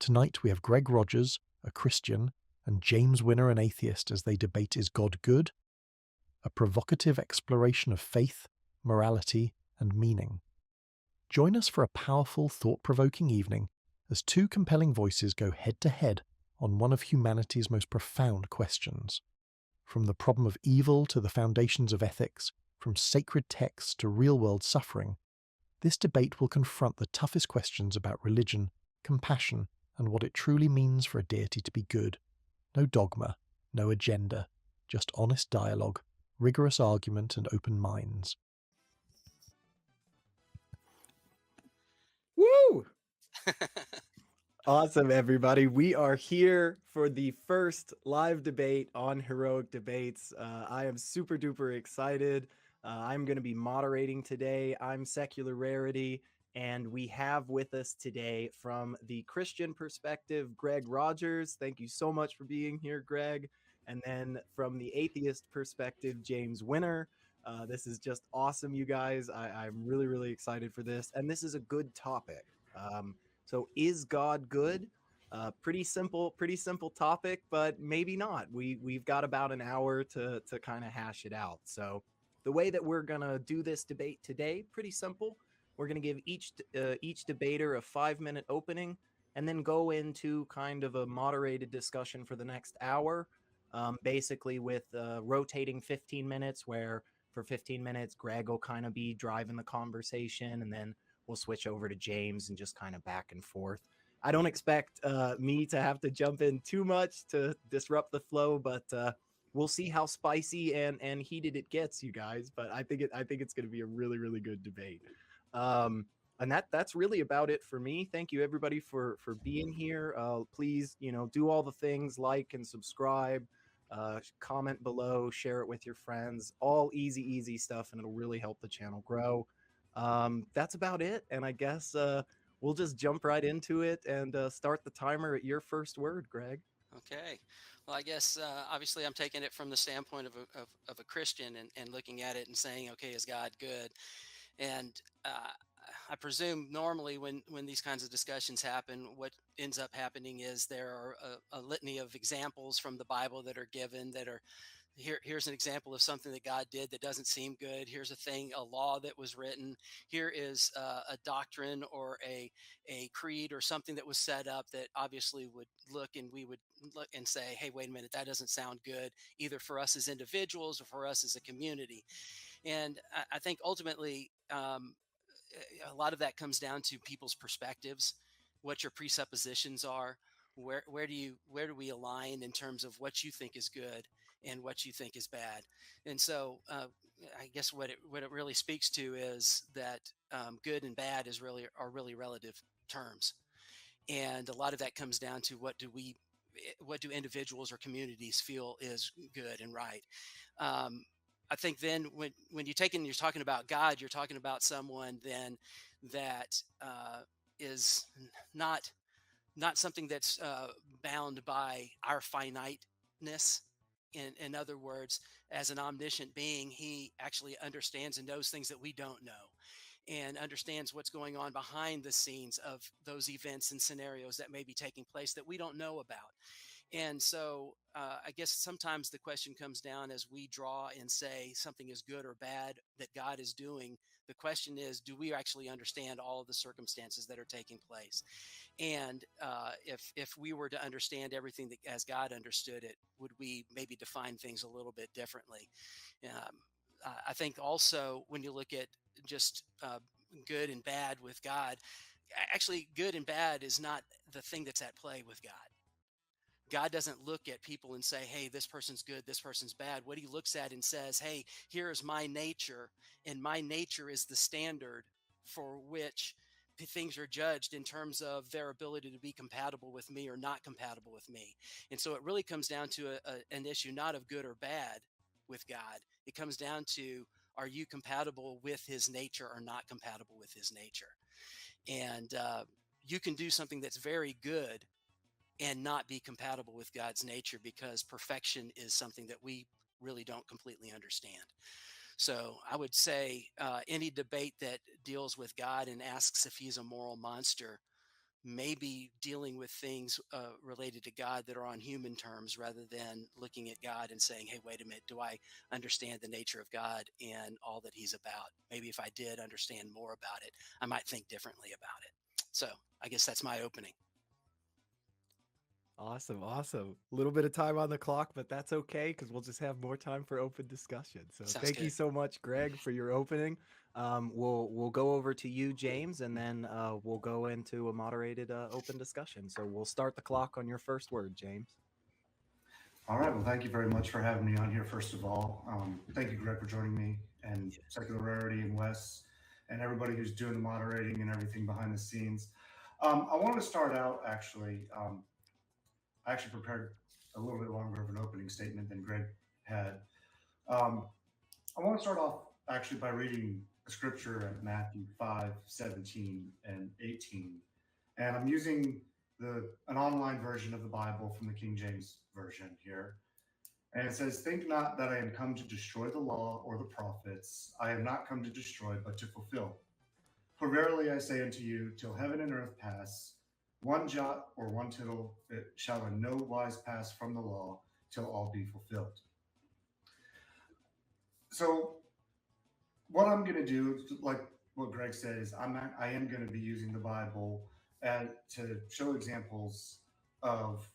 Tonight we have Greg Rogers, a Christian, and James Winner, an atheist, as they debate Is God Good? A provocative exploration of faith, morality, and meaning. Join us for a powerful, thought-provoking evening as two compelling voices go head-to-head on one of humanity's most profound questions. From the problem of evil to the foundations of ethics, from sacred texts to real-world suffering, this debate will confront the toughest questions about religion, compassion, and what it truly means for a deity to be good. No dogma, no agenda, just honest dialogue, rigorous argument, and open minds. Woo! Awesome, everybody. We are here for the first live debate on Heroic Debates. I am super duper excited. I'm going to be moderating today. I'm Secular Rarity, and we have with us today from the Christian perspective, Greg Rogers. Thank you so much for being here, Greg. And then from the atheist perspective, James Winner. This is just awesome, you guys. I'm really, really excited for this. And this is a good topic. So is God good? Pretty simple topic, but maybe not. We've got about an hour to kind of hash it out. So the way that we're gonna do this debate today, pretty simple. We're gonna give each debater a 5-minute opening, and then go into kind of a moderated discussion for the next hour. Basically with rotating 15 minutes, where for 15 minutes Greg will kind of be driving the conversation, and then we'll switch over to James and just kind of back and forth. I don't expect me to have to jump in too much to disrupt the flow, but we'll see how spicy and heated it gets, you guys. But I think it's going to be a really, really good debate. And that's really about it for me. Thank you, everybody, for being here. Please, do all the things, like and subscribe, comment below, share it with your friends. All easy stuff, and it'll really help the channel grow. That's about it, and I guess we'll just jump right into it and start the timer at your first word, Greg. Okay. Well, I guess obviously I'm taking it from the standpoint of a Christian and looking at it and saying, okay, is God good? And I presume normally when these kinds of discussions happen, what ends up happening is there are a litany of examples from the Bible that are given that are here's an example of something that God did that doesn't seem good. Here's a law that was written. Here is a doctrine or a creed or something that was set up that obviously would look, and we would look and say, hey, wait a minute, that doesn't sound good, either for us as individuals or for us as a community. And I think ultimately, a lot of that comes down to people's perspectives, what your presuppositions are, where do we align in terms of what you think is good and what you think is bad. And so I guess what it really speaks to is that good and bad are really relative terms, and a lot of that comes down to what do individuals or communities feel is good and right. um, I think then when you're talking about God, you're talking about someone then that is not not something that's bound by our finiteness. In other words, as an omniscient being, he actually understands and knows things that we don't know, and understands what's going on behind the scenes of those events and scenarios that may be taking place that we don't know about. And so I guess sometimes the question comes down as we draw and say something is good or bad that God is doing. The question is, do we actually understand all of the circumstances that are taking place? And if we were to understand everything that as God understood it, would we maybe define things a little bit differently? Um, I think also when you look at just good and bad with God, actually good and bad is not the thing that's at play with God. God doesn't look at people and say, hey, this person's good, this person's bad. What he looks at and says, hey, here is my nature, and my nature is the standard for which things are judged in terms of their ability to be compatible with me or not compatible with me. And so it really comes down to an issue not of good or bad with God. It comes down to, are you compatible with his nature or not compatible with his nature? And you can do something that's very good and not be compatible with God's nature, because perfection is something that we really don't completely understand. So I would say any debate that deals with God and asks if he's a moral monster maybe dealing with things related to God that are on human terms rather than looking at God and saying, hey, wait a minute, do I understand the nature of God and all that he's about? Maybe if I did understand more about it, I might think differently about it. So I guess that's my opening. Awesome, awesome. A little bit of time on the clock, but that's okay because we'll just have more time for open discussion. So Sounds thank you good. so much, Greg, for your opening. We'll go over to you, James, and then we'll go into a moderated open discussion. So we'll start the clock on your first word, James. All right. Well, thank you very much for having me on here, first of all. Thank you, Greg, for joining me, and Secular Rarity and Wes, and everybody who's doing the moderating and everything behind the scenes. I wanted to start out, actually. I actually prepared a little bit longer of an opening statement than Greg had. I want to start off, actually, by reading a scripture at Matthew 5:17 and 18. And I'm using an online version of the Bible from the King James Version here. And it says, "Think not that I am come to destroy the law or the prophets. I am not come to destroy, but to fulfill. For verily I say unto you, till heaven and earth pass, one jot or one tittle it shall in no wise pass from the law till all be fulfilled." So what I'm going to do, like what Greg said, is I am going to be using the Bible to show examples of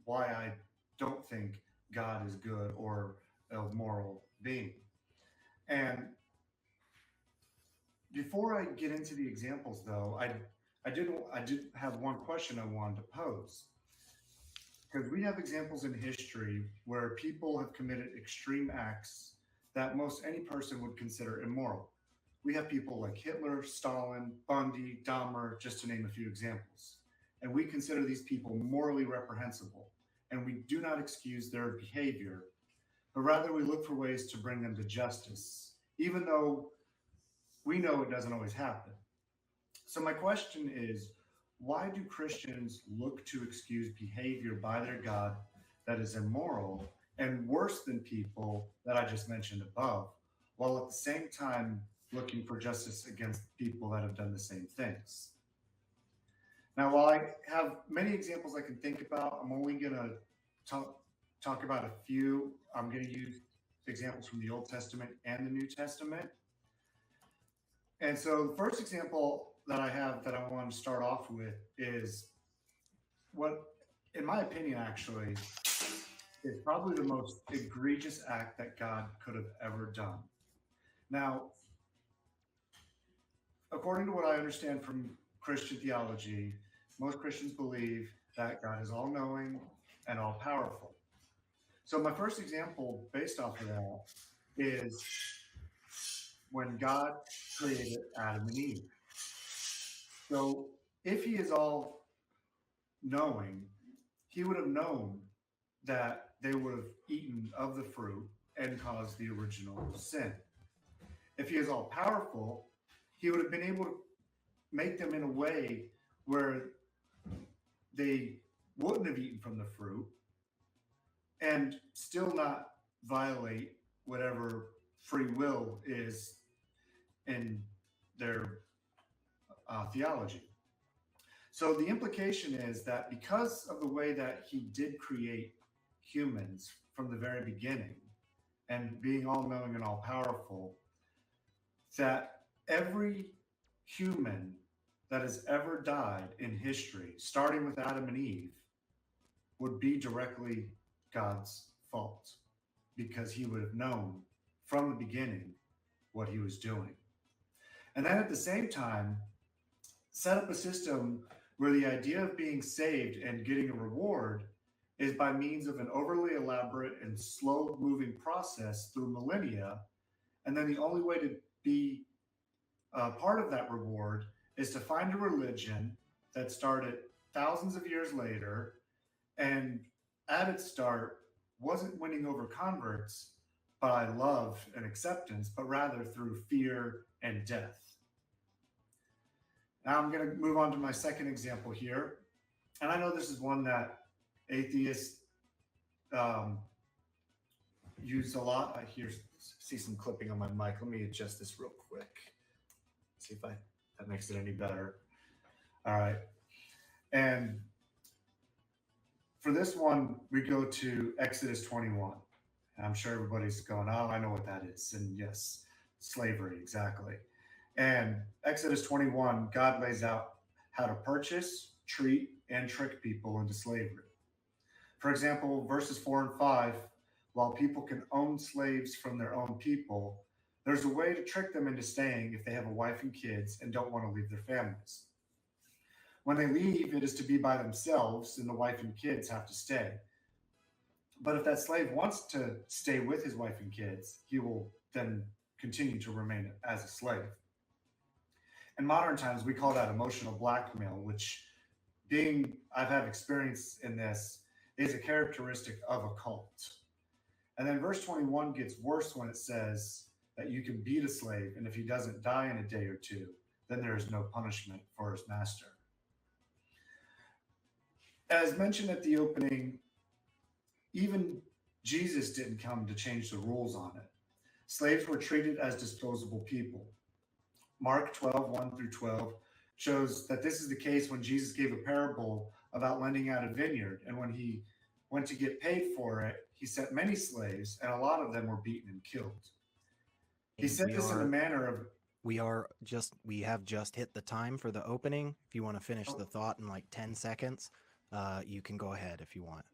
why I don't think God is good or a moral being. And before I get into the examples, though, I did have one question I wanted to pose, because we have examples in history where people have committed extreme acts that most any person would consider immoral. We have people like Hitler, Stalin, Bundy, Dahmer, just to name a few examples. And we consider these people morally reprehensible, and we do not excuse their behavior, but rather we look for ways to bring them to justice, even though we know it doesn't always happen. So my question is, why do Christians look to excuse behavior by their God that is immoral and worse than people that I just mentioned above, while at the same time looking for justice against people that have done the same things? Now, while I have many examples I can think about, I'm only going to talk about a few. I'm going to use examples from the Old Testament and the New Testament. And so the first example that I have that I want to start off with is what, in my opinion, actually, is probably the most egregious act that God could have ever done. Now, according to what I understand from Christian theology, most Christians believe that God is all-knowing and all-powerful. So my first example based off of that is when God created Adam and Eve. So if he is all-knowing, he would have known that they would have eaten of the fruit and caused the original sin. If he is all-powerful, he would have been able to make them in a way where they wouldn't have eaten from the fruit and still not violate whatever free will is in their theology. So the implication is that because of the way that he did create humans from the very beginning and being all-knowing and all-powerful, that every human that has ever died in history, starting with Adam and Eve, would be directly God's fault, because he would have known from the beginning what he was doing. And then at the same time, set up a system where the idea of being saved and getting a reward is by means of an overly elaborate and slow-moving process through millennia. And then the only way to be part of that reward is to find a religion that started thousands of years later and at its start wasn't winning over converts by love and acceptance, but rather through fear and death. Now I'm going to move on to my second example here. And I know this is one that atheists use a lot. I see some clipping on my mic. Let me adjust this real quick. See if that makes it any better. All right. And for this one, we go to Exodus 21. And I'm sure everybody's going, oh, I know what that is. And yes, slavery, exactly. And Exodus 21, God lays out how to purchase, treat, and trick people into slavery. For example, verses 4 and 5, while people can own slaves from their own people, there's a way to trick them into staying if they have a wife and kids and don't want to leave their families. When they leave, it is to be by themselves, and the wife and kids have to stay. But if that slave wants to stay with his wife and kids, he will then continue to remain as a slave. In modern times, we call that emotional blackmail, which, being I've had experience in this, is a characteristic of a cult. And then verse 21 gets worse when it says that you can beat a slave, and if he doesn't die in a day or two, then there is no punishment for his master. As mentioned at the opening, even Jesus didn't come to change the rules on it. Slaves were treated as disposable people. Mark 12, 1 through 12 shows that this is the case when Jesus gave a parable about lending out a vineyard. And when he went to get paid for it, he sent many slaves, and a lot of them were beaten and killed. He said this in a manner of... We have just hit the time for the opening. If you want to finish the thought in like 10 seconds, you can go ahead if you want.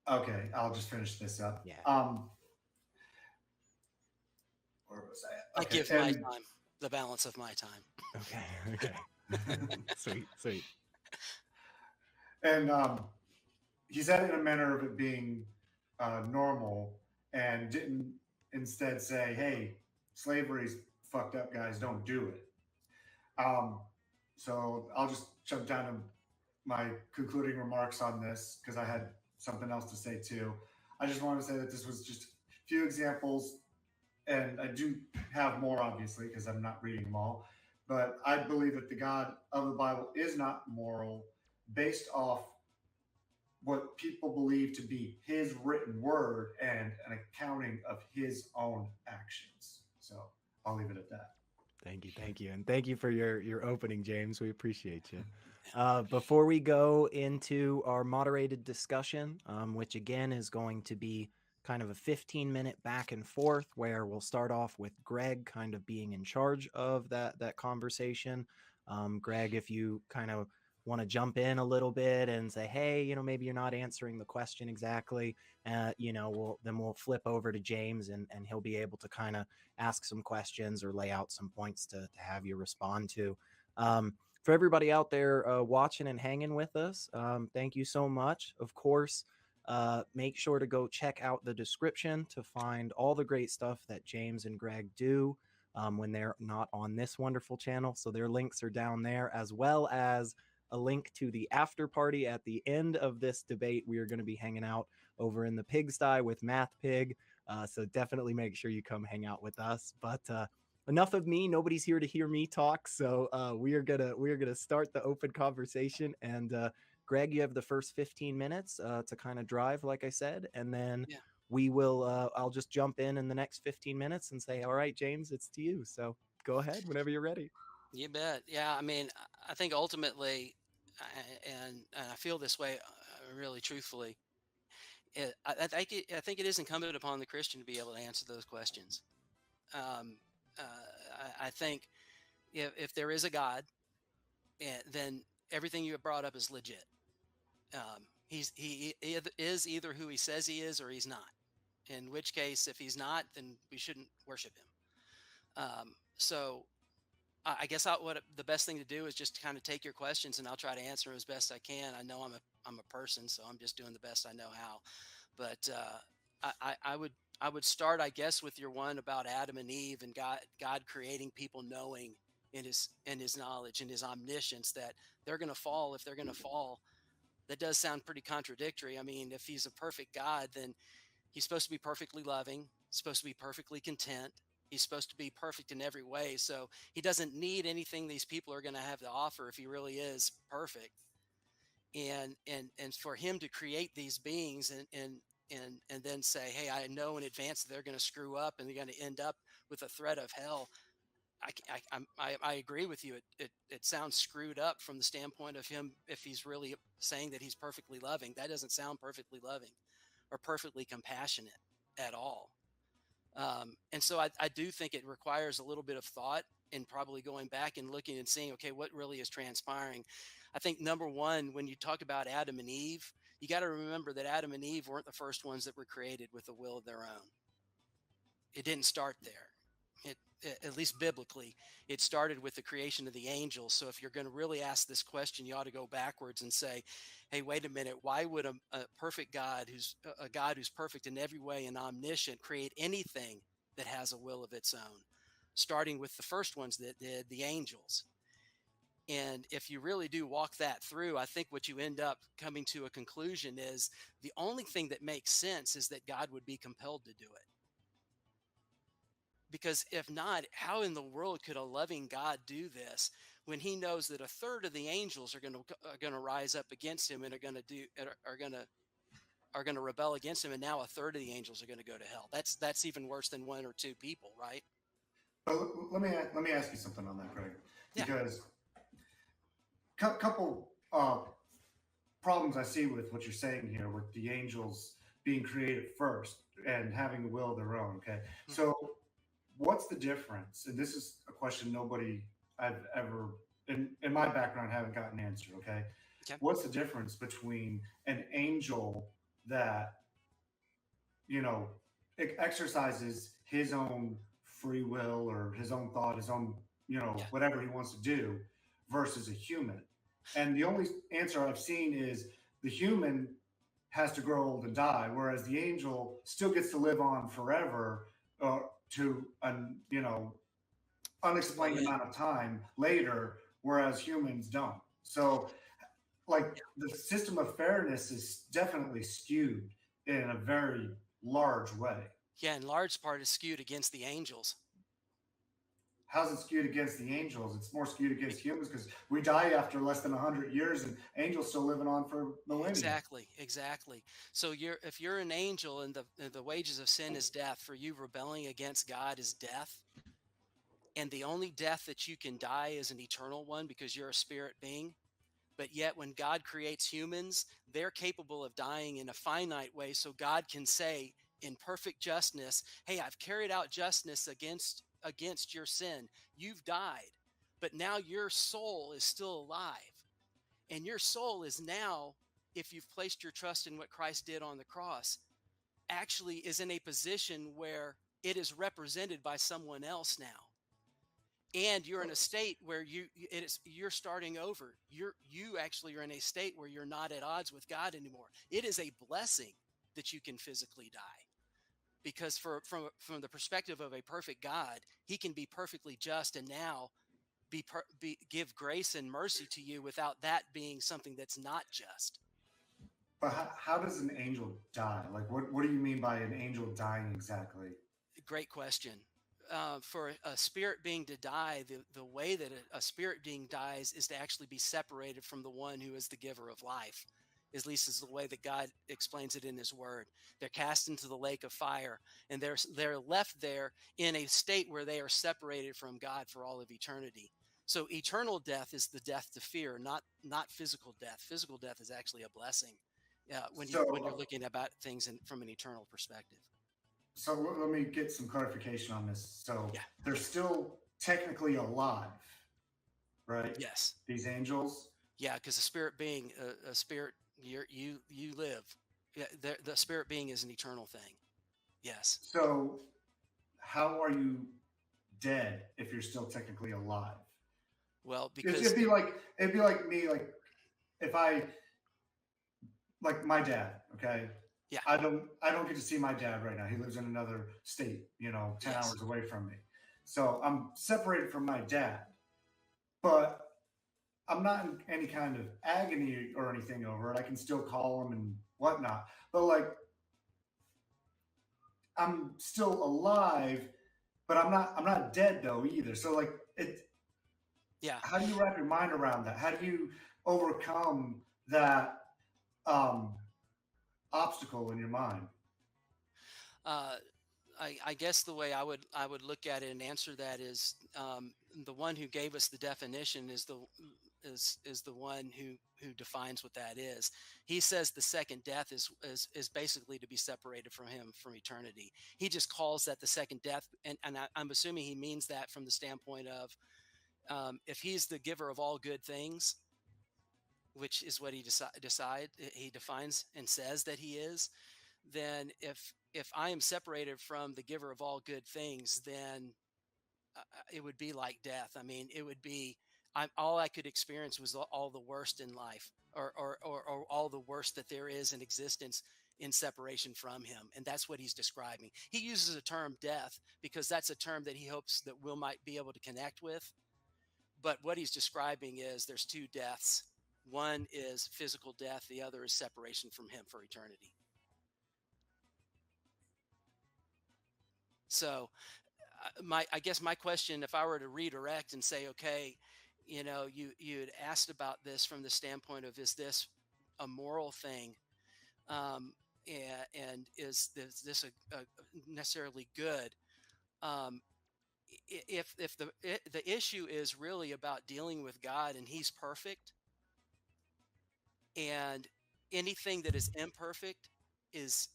Okay, I'll just finish this up. Yeah. Where was I? I give my time, the balance of my time. Okay. Sweet. And he said it in a manner of it being normal, and didn't instead say, hey, slavery's fucked up, guys, don't do it. So I'll just jump down to my concluding remarks on this, because I had something else to say too. I just want to say that this was just a few examples, and I do have more, obviously, because I'm not reading them all. But I believe that the God of the Bible is not moral based off what people believe to be his written word and an accounting of his own actions. So I'll leave it at that. Thank you. And thank you for your opening, James. We appreciate you. Before we go into our moderated discussion, which again is going to be kind of a 15-minute back and forth, where we'll start off with Greg kind of being in charge of that conversation. Greg, if you kind of want to jump in a little bit and say, hey, maybe you're not answering the question exactly, we'll flip over to James, and he'll be able to kind of ask some questions or lay out some points to have you respond to. For everybody out there watching and hanging with us, thank you so much. Of course, make sure to go check out the description to find all the great stuff that James and Greg do when they're not on this wonderful channel. So their links are down there, as well as a link to the after party at the end of this debate. We are going to be hanging out over in the pigsty with Math Pig. So definitely make sure you come hang out with us. But enough of me. Nobody's here to hear me talk. So we are gonna start the open conversation. And Greg, you have the first 15 minutes to kind of drive, like I said, and then we will. I'll just jump in the next 15 minutes and say, all right, James, it's to you. So go ahead whenever you're ready. You bet. Yeah, I mean, I think ultimately, and I feel this way really truthfully, I think it is incumbent upon the Christian to be able to answer those questions. I think if there is a God, then everything you have brought up is legit. He is either who he says he is or he's not. In which case, if he's not, then we shouldn't worship him. So I guess the best thing to do is just kind of take your questions, and I'll try to answer them as best I can. I know I'm a person, so I'm just doing the best I know how. But I would start, I guess, with your one about Adam and Eve and God creating people, knowing in his knowledge and his omniscience that they're going to fall. If they're going to fall, that does sound pretty contradictory. I mean, if he's a perfect God, then he's supposed to be perfectly loving, supposed to be perfectly content. He's supposed to be perfect in every way. So he doesn't need anything these people are going to have to offer if he really is perfect. And for him to create these beings and then say, hey, I know in advance that they're going to screw up and they're going to end up with a threat of hell. I agree with you. It sounds screwed up from the standpoint of him. If he's really saying that he's perfectly loving, that doesn't sound perfectly loving or perfectly compassionate at all. And so I do think it requires a little bit of thought and probably going back and looking and seeing, okay, what really is transpiring. I think number one, when you talk about Adam and Eve, you got to remember that Adam and Eve weren't the first ones that were created with a will of their own. It didn't start there. At least biblically, it started with the creation of the angels. So if you're going to really ask this question, you ought to go backwards and say, hey, wait a minute, why would a perfect God, who's a God who's perfect in every way and omniscient, create anything that has a will of its own? Starting with the first ones that did, the angels. And if you really do walk that through, I think what you end up coming to a conclusion is the only thing that makes sense is that God would be compelled to do it. Because if not, how in the world could a loving God do this when he knows that a third of the angels are going to rise up against him and are going to rebel against him, and now a third of the angels are going to go to hell? That's even worse than one or two people, right? But let me ask you something on that, Greg, Yeah. because couple problems I see with what you're saying here, with the angels being created first and having a will of their own. Okay, so what's the difference? And this is a question nobody I've ever in my background haven't gotten answered. Okay, what's the difference between an angel that exercises his own free will or his own thought, his own whatever he wants to do, versus a human? And the only answer I've seen is the human has to grow old and die, whereas the angel still gets to live on forever to an unexplained amount of time later, whereas humans don't. So, like, the system of fairness is definitely skewed in a very large way. Yeah, in large part is skewed against the angels. How's it skewed against the angels? It's more skewed against humans because we die after less than 100 years and angels still living on for millennia. Exactly. So if you're an angel and the wages of sin is death, for you rebelling against God is death. And the only death that you can die is an eternal one because you're a spirit being. But yet when God creates humans, they're capable of dying in a finite way. So God can say in perfect justness, hey, I've carried out justice against your sin. You've died, but now your soul is still alive. And your soul is now, if you've placed your trust in what Christ did on the cross, actually is in a position where it is represented by someone else now. And you're in a state where you're starting over. You actually are in a state where you're not at odds with God anymore. It is a blessing that you can physically die. Because from the perspective of a perfect God, he can be perfectly just and now give grace and mercy to you without that being something that's not just. But how does an angel die? Like, what do you mean by an angel dying exactly? Great question. For a spirit being to die, the way that a spirit being dies is to actually be separated from the one who is the giver of life. At least is the way that God explains it in his word. They're cast into the lake of fire, and they're left there in a state where they are separated from God for all of eternity. So eternal death is the death to fear, not physical death. Physical death is actually a blessing when you're looking about things from an eternal perspective. So let me get some clarification on this. So they're still technically alive, right? Yes. These angels? Yeah, because a spirit being, a spirit, you live. Yeah, the spirit being is an eternal thing. Yes. So how are you dead if you're still technically alive? Well, because it'd be like me, like if I, like my dad, okay? Yeah. I don't get to see my dad right now. He lives in another state, 10 hours away from me. So I'm separated from my dad, but I'm not in any kind of agony or anything over it. I can still call him and whatnot, but like I'm still alive, but I'm not dead though either. So like how do you wrap your mind around that? How do you overcome that obstacle in your mind? I guess the way I would look at it and answer that is, the one who gave us the definition is the one who defines what that is. He says the second death is basically to be separated from him from eternity. He just calls that the second death, and I'm assuming he means that from the standpoint of, if he's the giver of all good things, which is what he he defines and says that he is, then if I am separated from the giver of all good things, then it would be like death. I mean, it would be, all I could experience was all the worst in life, or all the worst that there is in existence in separation from him. And that's what he's describing. He uses a term death because that's a term that he hopes that Will might be able to connect with. But what he's describing is there's two deaths. One is physical death. The other is separation from him for eternity. So I guess my question, if I were to redirect and say, okay, you had asked about this from the standpoint of, is this a moral thing? And is this a necessarily good? If the issue is really about dealing with God and he's perfect, and anything that is imperfect is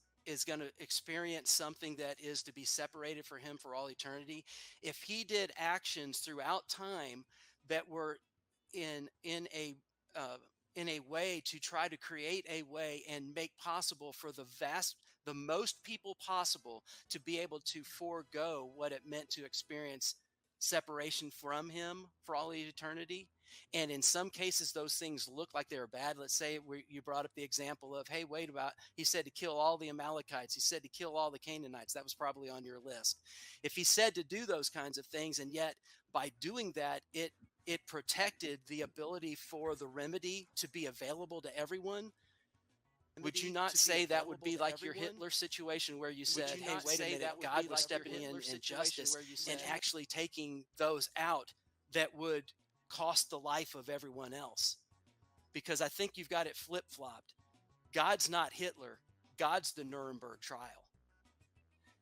going to experience something that is to be separated for him for all eternity. If he did actions throughout time that were in a way to try to create a way and make possible for the most people possible to be able to forego what it meant to experience separation from him for all eternity. And in some cases, those things look like they were bad. Let's say you brought up the example of, hey, wait about, he said to kill all the Amalekites. He said to kill all the Canaanites. That was probably on your list. If he said to do those kinds of things, and yet by doing that, it protected the ability for the remedy to be available to everyone, would you not say that would be like your Hitler situation where you said, hey, wait a minute, God was stepping in justice and actually taking those out that would cost the life of everyone else? Because I think you've got it flip-flopped. God's not Hitler. God's the Nuremberg trial.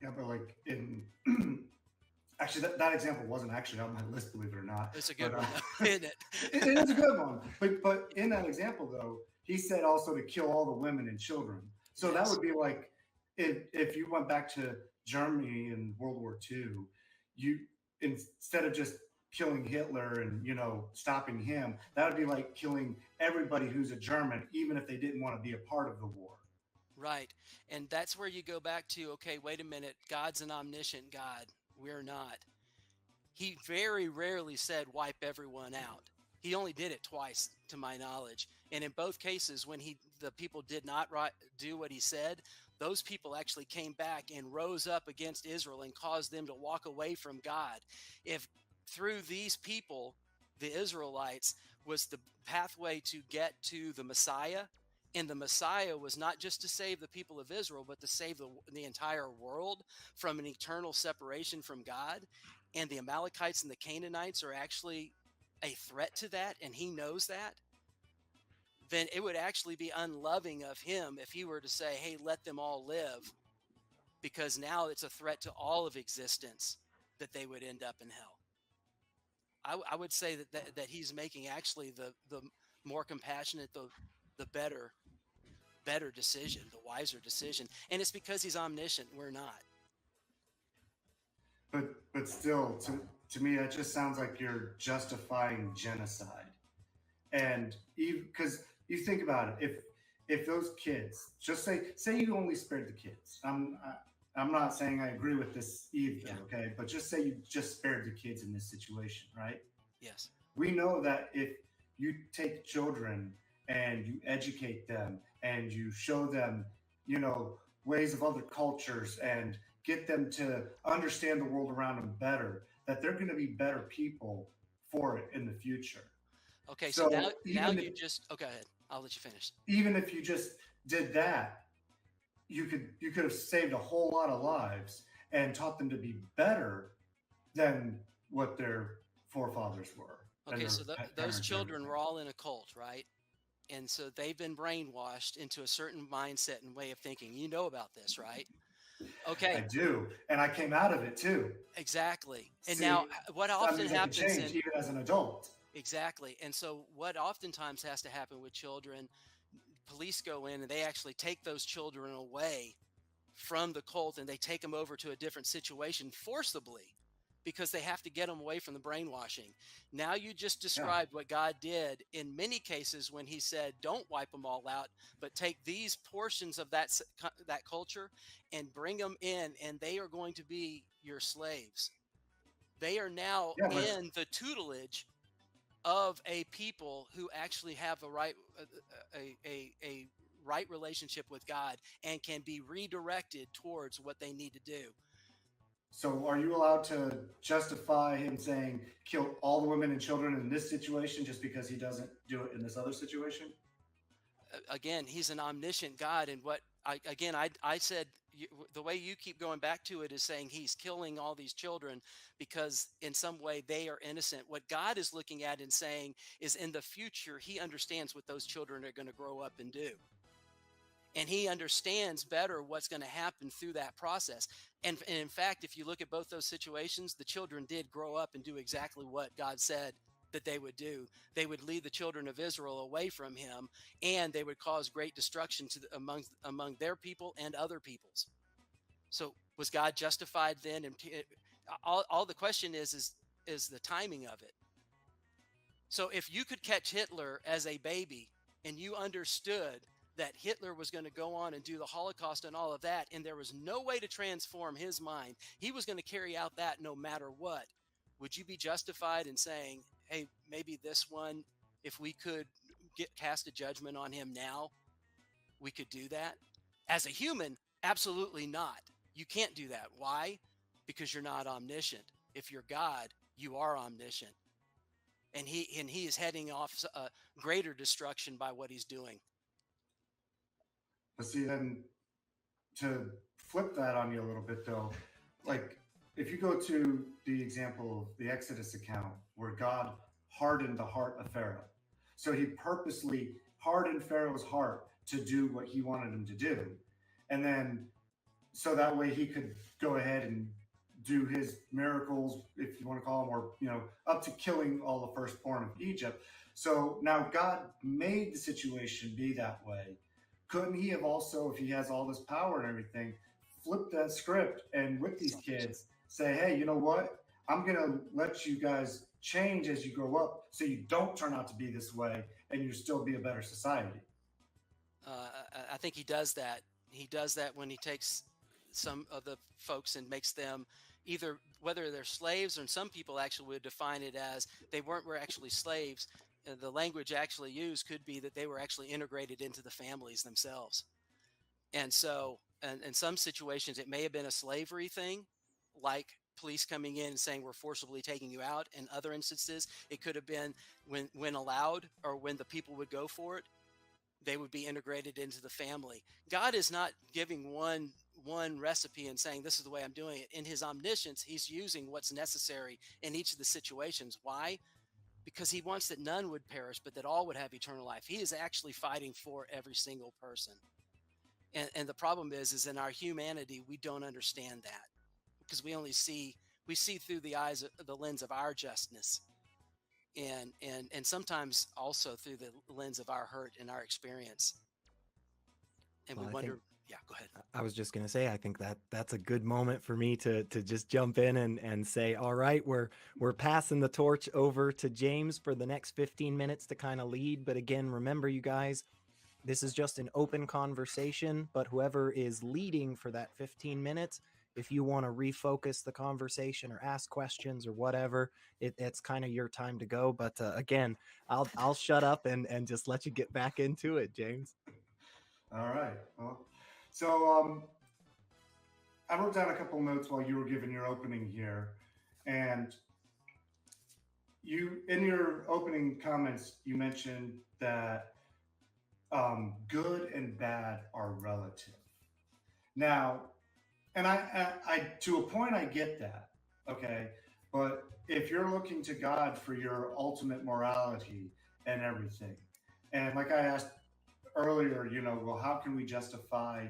Yeah, but like in actually that example wasn't actually on my list, believe it or not. It's a good one, isn't it? It is a good one. But in that example though, he said also to kill all the women and children. So yes. That would be like if you went back to Germany in World War II, you, instead of just killing Hitler and stopping him, that would be like killing everybody who's a German, even if they didn't want to be a part of the war. Right. And that's where you go back to, okay, wait a minute, God's an omniscient God. We're not. He very rarely said wipe everyone out. He only did it twice, to my knowledge. And in both cases, when the people did not do what he said, those people actually came back and rose up against Israel and caused them to walk away from God. If through these people, the Israelites, was the pathway to get to the Messiah, and the Messiah was not just to save the people of Israel, but to save the entire world from an eternal separation from God, and the Amalekites and the Canaanites are actually a threat to that, and he knows that, then it would actually be unloving of him if he were to say, hey, let them all live, because now it's a threat to all of existence that they would end up in hell. I would say that he's making actually the more compassionate, the better decision, the wiser decision. And it's because he's omniscient. We're not. But still, to me, that just sounds like you're justifying genocide. And because you think about it, if those kids, just say you only spared the kids. I'm not saying I agree with this either, yeah. Okay? But just say you just spared the kids in this situation, right? Yes. We know that if you take children and you educate them and you show them, ways of other cultures and get them to understand the world around them better, that they're going to be better people for it in the future. Okay, so now you just, go ahead. I'll let you finish. Even if you just did that, you could have saved a whole lot of lives and taught them to be better than what their forefathers were. Okay, so those children were all in a cult, right? And so they've been brainwashed into a certain mindset and way of thinking. You know about this, right? Okay, I do. And I came out of it too. exactly. And See, now, what that often means I can happens change in even as an adult. exactly, and so what oftentimes has to happen with children, police go in and they actually take those children away from the cult and they take them over to a different situation forcibly because they have to get them away from the brainwashing. Now you just Yeah. described what God did in many cases when he said don't wipe them all out, but take these portions of that culture and bring them in, and they are going to be your slaves. They are now Yeah, but in the tutelage of a people who actually have a right relationship with God and can be redirected towards what they need to do. so are you allowed to justify him saying kill all the women and children in this situation just because he doesn't do it in this other situation? Again, he's an omniscient God, and what I said, the way you keep going back to it is saying he's killing all these children because in some way they are innocent. What God is looking at and saying is in the future he understands what those children are going to grow up and do, and he understands better what's going to happen through that process. And in fact, if you look at both those situations, the children did grow up and do exactly what God said that they would do. They would lead the children of Israel away from him, and they would cause great destruction among their people and other peoples. So was God justified then? And all the question is the timing of it. So if you could catch Hitler as a baby and you understood that Hitler was going to go on and do the Holocaust and all of that, and there was no way to transform his mind, he was going to carry out that no matter what, would you be justified in saying, hey, maybe this one, if we could cast a judgment on him now, we could do that? As a human, absolutely not. You can't do that. Why? Because you're not omniscient. If you're God, you are omniscient. And he is heading off greater destruction by what he's doing. But see, then to flip that on you a little bit though, like if you go to the example of the Exodus account where God hardened the heart of Pharaoh. So he purposely hardened Pharaoh's heart to do what he wanted him to do. And then so that way he could go ahead and do his miracles, if you want to call them, or up to killing all the firstborn of Egypt. So now God made the situation be that way. Couldn't he have also, if he has all this power and everything, flip that script and with these kids say, hey, you know what? I'm going to let you guys change as you grow up so you don't turn out to be this way and you still be a better society. I think he does that. He does that when he takes some of the folks and makes them either, whether they're slaves, or some people actually would define it as they were actually slaves. The language actually used could be that they were actually integrated into the families themselves. And so, and in some situations, it may have been a slavery thing, like police coming in and saying, we're forcibly taking you out. In other instances, it could have been when allowed, or when the people would go for it, they would be integrated into the family. God is not giving one recipe and saying, this is the way I'm doing it. In his omniscience, he's using what's necessary in each of the situations. Why? Because he wants that none would perish, but that all would have eternal life. He is actually fighting for every single person. And the problem is in our humanity, we don't understand that because we see through the lens of our justness. And sometimes also through the lens of our hurt and our experience. And Well, we wonder, yeah, go ahead. I was just going to say, I think that's a good moment for me to just jump in and say, all right, we're passing the torch over to James for the next 15 minutes to kind of lead. But again, remember, you guys, this is just an open conversation, but whoever is leading for that 15 minutes, if you want to refocus the conversation or ask questions or whatever, it's kind of your time to go. But again, I'll shut up and just let you get back into it, James. All right. Well, so I wrote down a couple notes while you were giving your opening here, and you, in your opening comments, you mentioned that good and bad are relative. Now, and I to a point, I get that. Okay. But if you're looking to God for your ultimate morality and everything, and like I asked earlier, well, how can we justify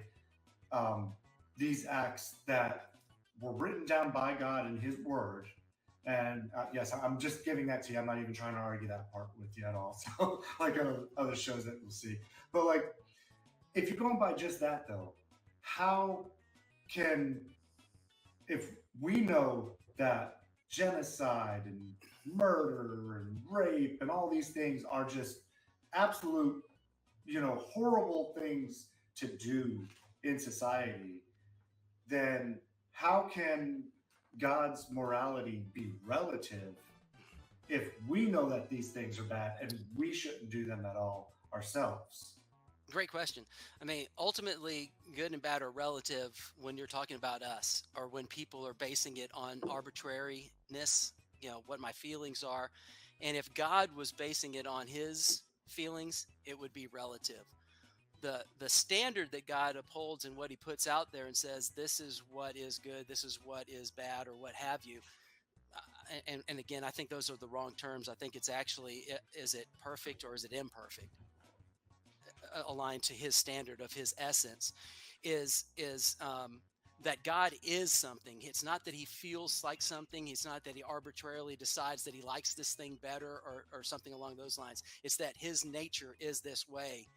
these acts that were written down by God in His Word. And yes, I'm just giving that to you. I'm not even trying to argue that part with you at all. So, like other shows that we'll see. But like, if you're going by just that, though, how can, if we know that genocide and murder and rape and all these things are just absolute, horrible things to do in society, then how can God's morality be relative if we know that these things are bad and we shouldn't do them at all ourselves? Great question. I mean, ultimately, good and bad are relative when you're talking about us, or when people are basing it on arbitrariness, what my feelings are. And if God was basing it on his feelings, it would be relative. The standard that God upholds and what he puts out there and says, this is what is good, this is what is bad, or what have you. And again, I think those are the wrong terms. I think it's actually, is it perfect or is it imperfect? Aligned to his standard of his essence is that God is something. It's not that he feels like something. It's not that he arbitrarily decides that he likes this thing better or something along those lines. It's that his nature is this way.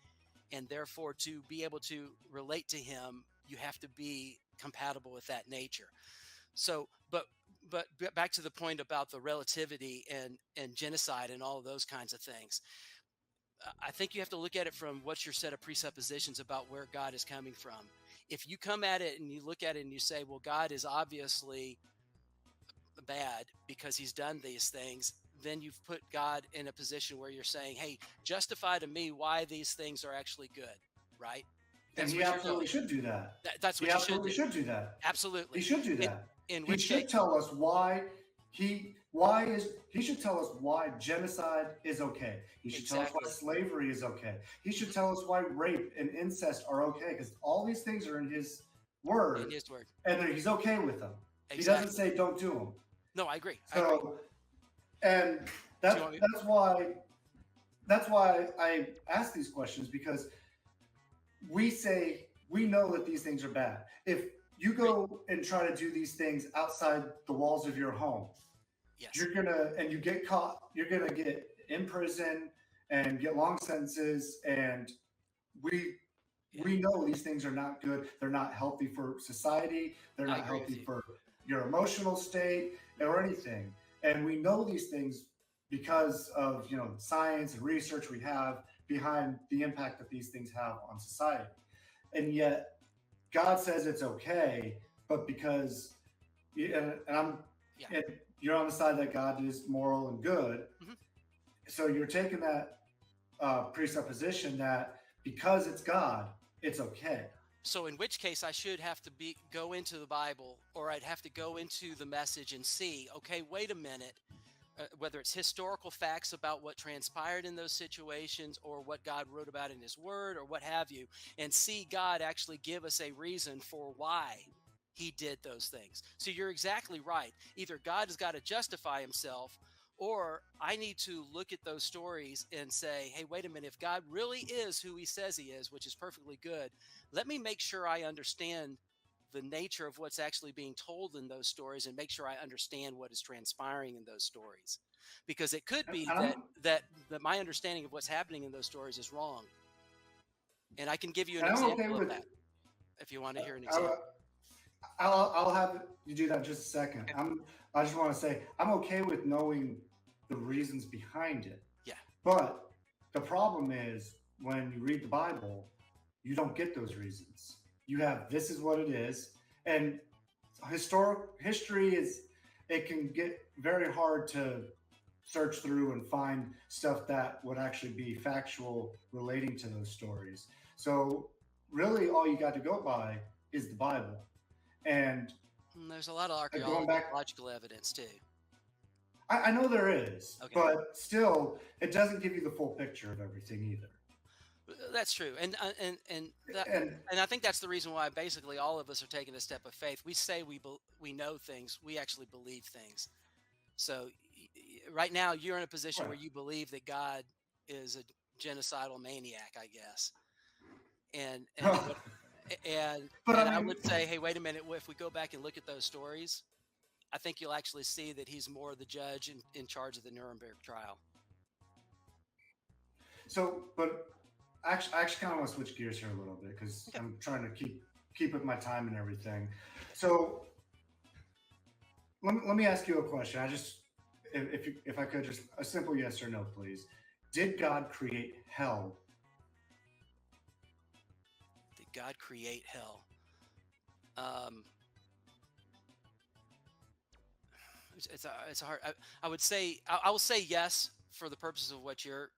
And therefore, to be able to relate to him, you have to be compatible with that nature. So, but back to the point about the relativity and genocide and all of those kinds of things. I think you have to look at it from what's your set of presuppositions about where God is coming from. If you come at it and you look at it and you say, well, God is obviously bad because he's done these things, then you've put God in a position where you're saying, hey, justify to me why these things are actually good, right? And he absolutely should do that. That's what he you absolutely should do that. Absolutely. He should do that. He should tell us why he should tell us why genocide is okay. He should tell us why slavery is okay. He should tell us why rape and incest are okay, because all these things are in his word. In his word. And he's okay with them. Exactly. He doesn't say don't do them. No, I agree. And that's why I ask these questions, because we know that these things are bad. If you go and try to do these things outside the walls of your home, yes, and you get caught, you're gonna get in prison and get long sentences. And we know these things are not good. They're not healthy for society. They're not healthy for your emotional state or anything. And we know these things because of science and research we have behind the impact that these things have on society. And yet God says it's okay, but because and you're on the side that God is moral and good, mm-hmm. So you're taking that presupposition that because it's God, it's okay. So in which case I should have to go into the Bible, or I'd have to go into the Message and see, okay, wait a minute, whether it's historical facts about what transpired in those situations or what God wrote about in his word or what have you, and see God actually give us a reason for why he did those things. So you're exactly right. Either God has got to justify himself, or I need to look at those stories and say, hey, wait a minute, if God really is who he says he is, which is perfectly good, let me make sure I understand the nature of what's actually being told in those stories and make sure I understand what is transpiring in those stories. Because it could be that my understanding of what's happening in those stories is wrong. And I can give you an example of that if you want to hear an example. I'll have you do that in just a second. I just want to say I'm okay with knowing the reasons behind it. Yeah. But the problem is when you read the Bible, you don't get those reasons. You have, this is what it is. And history it can get very hard to search through and find stuff that would actually be factual relating to those stories. So really all you got to go by is the Bible. And there's a lot of archaeological evidence too. I know there is, okay. But still, it doesn't give you the full picture of everything either. That's true, and I think that's the reason why basically all of us are taking a step of faith. We say we know things, we actually believe things. So right now, you're in a position where you believe that God is a genocidal maniac, I guess, and But and I I mean, would say, hey, wait a minute. If we go back and look at those stories, I think you'll actually see that he's more the judge in charge of the Nuremberg trial. so, but I actually kind of want to switch gears here a little bit because Okay. I'm trying to keep with my time and everything. So let me ask you a question. I just, if I could, just a simple yes or no, please. Did God create hell? Did God create hell? Um, it's a hard. I would say I will say yes for the purposes of what you're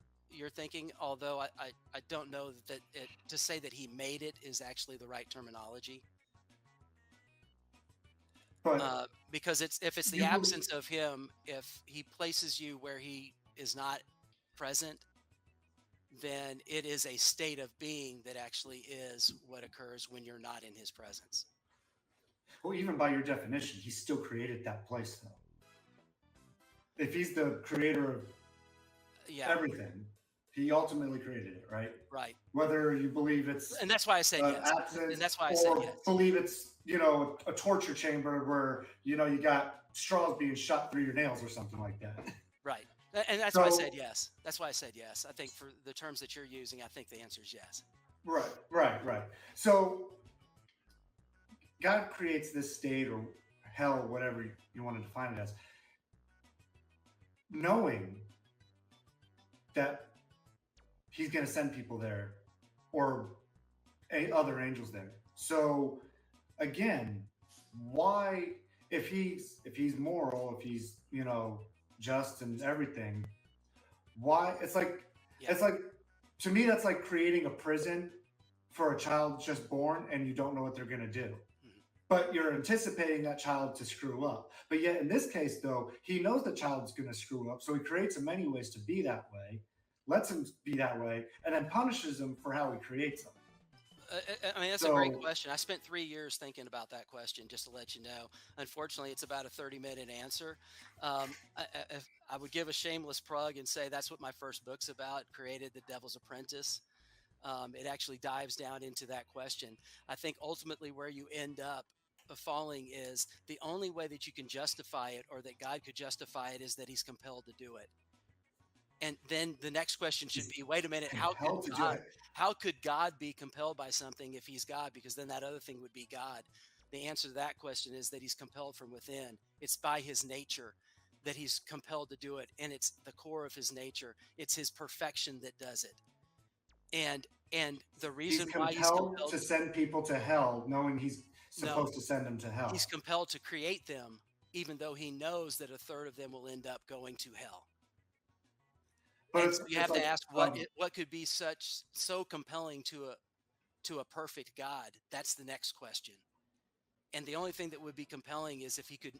thinking. Although I don't know that to say that he made it is actually the right terminology. But Because if it's the you believe, absence of him, if he places you where he is not present, then it is a state of being that actually is what occurs when you're not in his presence. well, even by your definition, he still created that place, though. If he's the creator of Yeah, everything, he ultimately created it, right? right. Whether you believe it's And that's why I said yes. absence And that's why I said or yes. believe it's a torture chamber where you got straws being shot through your nails or something like that. Right. And that's why I said So yes. That's why I said yes. I think for the terms that you're using, I think the answer is yes. right. So God creates this state or hell, whatever you want to define it as, knowing that he's going to send people there or other angels there. So again, why, if he's moral, if he's just and everything, why Yeah. it's like to me that's like creating a prison for a child just born and you don't know what they're going to do. Mhm. But you're anticipating that child to screw up. But yet in this case though, he knows the child's going to screw up, so he creates him anyways to be that way, lets him be that way, and then punishes him for how he creates him. I mean, that's a great So question. I spent 3 years thinking about that question, just to let you know. Unfortunately, it's about a 30-minute answer. If I would give a shameless plug and say that's what my first book's about, Created the Devil's Apprentice. It actually dives down into that question. I think ultimately where you end up falling is the only way that you can justify it or that God could justify it is that he's compelled to do it. And then the next question should he's be, wait a minute, compelled to do it. how could God be compelled by something if he's God? Because then that other thing would be God. The answer to that question is that he's compelled from within. It's by his nature that he's compelled to do it. And it's the core of his nature. It's his perfection that does it. And the He's reason why he's compelled compelled, to send people to hell, knowing he's no, supposed to send them to hell. he's compelled to create them, even though he knows that a third of them will end up going to hell. But And so you it's have to like ask what could be so compelling to a perfect God. That's the next question. And the only thing that would be compelling is if he could.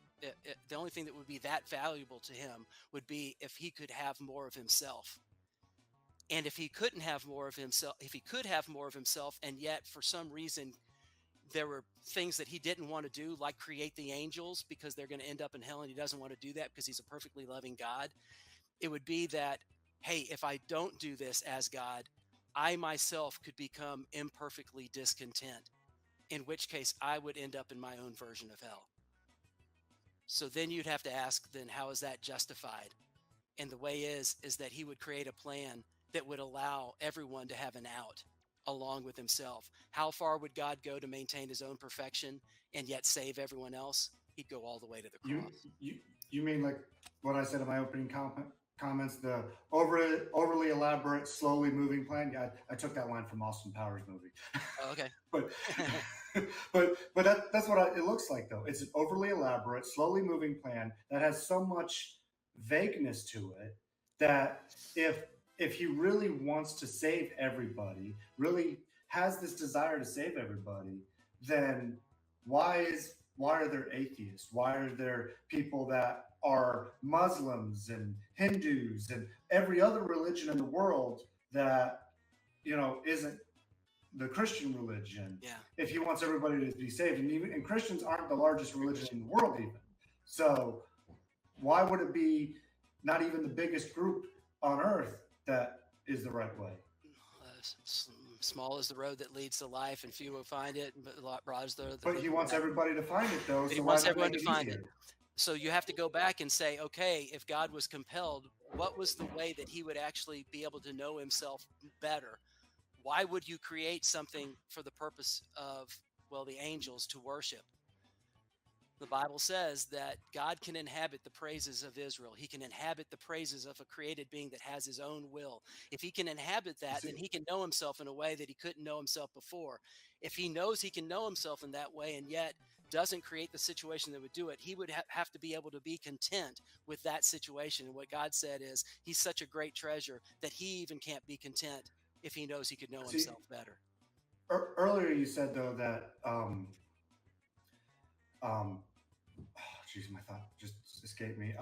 The only thing that would be that valuable to him would be if he could have more of himself. And if he couldn't have more of himself, if he could have more of himself, and yet for some reason there were things that he didn't want to do, like create the angels because they're going to end up in hell, and he doesn't want to do that because he's a perfectly loving God. It would be that, hey, if I don't do this as God, I myself could become imperfectly discontent, in which case I would end up in my own version of hell. So then you'd have to ask, then how is that justified? And the way is that he would create a plan that would allow everyone to have an out along with himself. How far would God go to maintain his own perfection and yet save everyone else? He'd go all the way to the you cross. you you mean like what I said in my opening comments, the overly elaborate, slowly moving plan. Yeah, I took that line from Austin Powers movie. Oh, okay. but that's what it looks like though. It's an overly elaborate, slowly moving plan that has so much vagueness to it that if he really wants to save everybody, really has this desire to save everybody, then why are there atheists? Why are there people that are Muslims and Hindus and every other religion in the world that isn't the Christian religion? Yeah. If he wants everybody to be saved, and Christians aren't the largest religion in the world even, so why would it be not even the biggest group on earth that is the right way? Small is the road that leads to life, and few will find it. But broad is the road that But leads he to wants life. everybody to find it, though. But he So why wants not everyone make to it find it. easier? So you have to go back and say, okay, if God was compelled, what was the way that he would actually be able to know himself better? Why would you create something for the purpose of, well, the angels to worship? The Bible says that God can inhabit the praises of Israel. He can inhabit the praises of a created being that has his own will. If he can inhabit that, then See, he can know himself in a way that he couldn't know himself before. If he knows he can know himself in that way and yet doesn't create the situation that would do it, he would have to be able to be content with that situation. And what God said is he's such a great treasure that he even can't be content if he knows he could know see, himself better. earlier you said though that oh, geez, my thought just escaped me.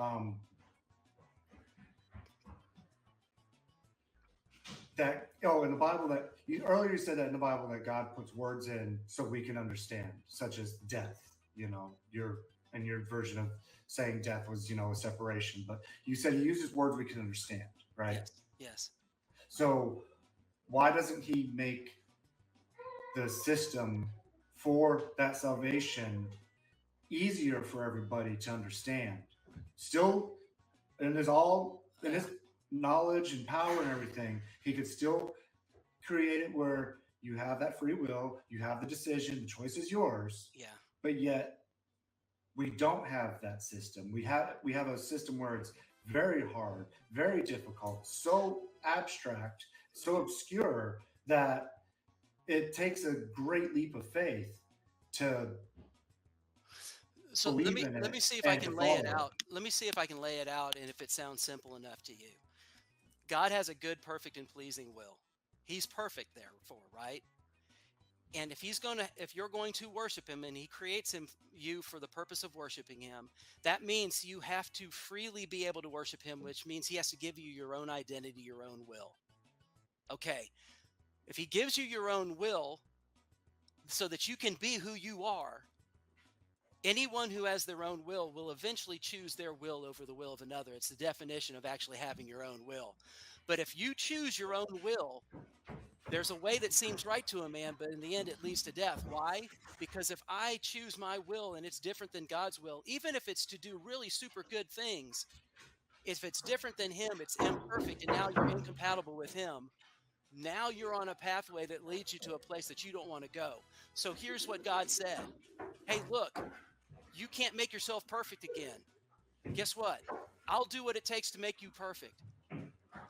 That in the Bible that you earlier you said that in the Bible that God puts words in so we can understand, such as death. You know, your version of saying death was a separation, but you said he uses words we can understand, right? Yes. Yes. So why doesn't he make the system for that salvation easier for everybody to understand? Still, in his knowledge and power and everything, he could still create it where you have that free will, you have the decision, the choice is yours. Yeah. But yet we don't have that system. We have a system where it's very hard, very difficult, so abstract, so obscure that it takes a great leap of faith to So believe in let me it see if I and to can lay it follow it. out. Let me see if I can lay it out and if it sounds simple enough to you. God has a good, perfect, and pleasing will. He's perfect therefore, right? And if you're going to worship him and he creates you for the purpose of worshiping him, that means you have to freely be able to worship him, which means he has to give you your own identity, your own will. Okay. If he gives you your own will so that you can be who you are, anyone who has their own will eventually choose their will over the will of another. It's the definition of actually having your own will. But if you choose your own will, there's a way that seems right to a man, but in the end it leads to death. Why? Because if I choose my will and it's different than God's will, even if it's to do really super good things, if it's different than him, it's imperfect, and now you're incompatible with him. Now you're on a pathway that leads you to a place that you don't want to go. So here's what God said. Hey, look, you can't make yourself perfect again. Guess what? I'll do what it takes to make you perfect.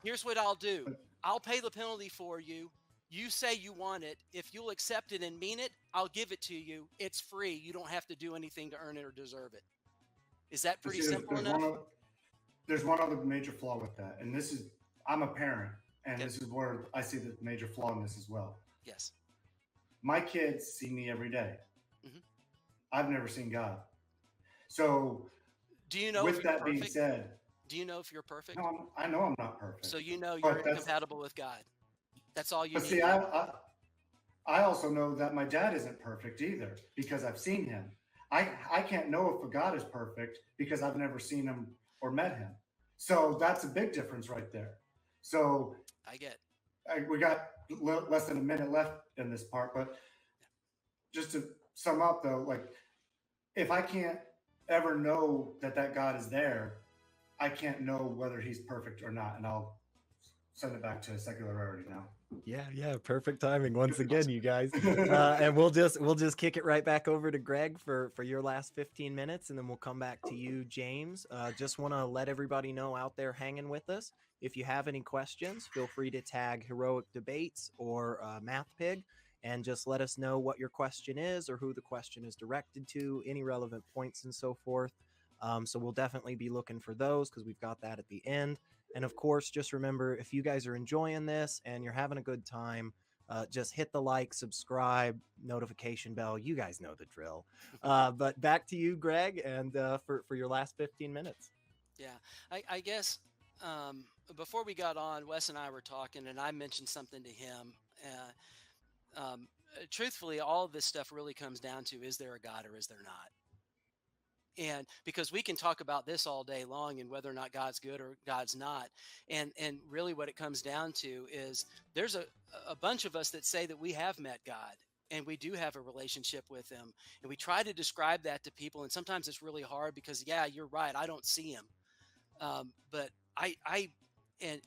Here's what I'll do. I'll pay the penalty for you. You say you want it. If you'll accept it and mean it, I'll give it to you. It's free. You don't have to do anything to earn it or deserve it. Is that But pretty see, simple enough? there's one other major flaw with that, and this is I'm a parent, and Yep. this is where I see the major flaw in this as well. Yes. My kids see me every day. Mhm. I've never seen God. So, Do you know with if you're that being perfect? said, Do you know if you're perfect? no, I know I'm not perfect. So you know you're But that's incompatible with God. That's all you but need see, to know. I also know that my dad isn't perfect either because I've seen him. I can't know if a God is perfect because I've never seen him or met him. So that's a big difference right there. So I get. we got less than a minute left in this part, but just to sum up though, like if I can't ever know that God is there, I can't know whether he's perfect or not. And I'll send it back to secular rarity now. Yeah, perfect timing once again, Awesome. you guys. And we'll just kick it right back over to Greg for your last 15 minutes, and then we'll come back to you, James. Just want to let everybody know out there hanging with us, if you have any questions, feel free to tag Heroic Debates or Math Pig, and just let us know what your question is or who the question is directed to, any relevant points and so forth. So we'll definitely be looking for those because we've got that at the end. And of course, just remember, if you guys are enjoying this and you're having a good time, just hit the like, subscribe, notification bell. You guys know the drill. But back to you, Greg, and for your last 15 minutes. Yeah, I guess before we got on, Wes and I were talking, and I mentioned something to him. Truthfully, all of this stuff really comes down to: is there a God or is there not? And because we can talk about this all day long and whether or not God's good or God's not. And really what it comes down to is there's a bunch of us that say that we have met God and we do have a relationship with him. And we try to describe that to people. And sometimes it's really hard because, yeah, you're right. I don't see him. But I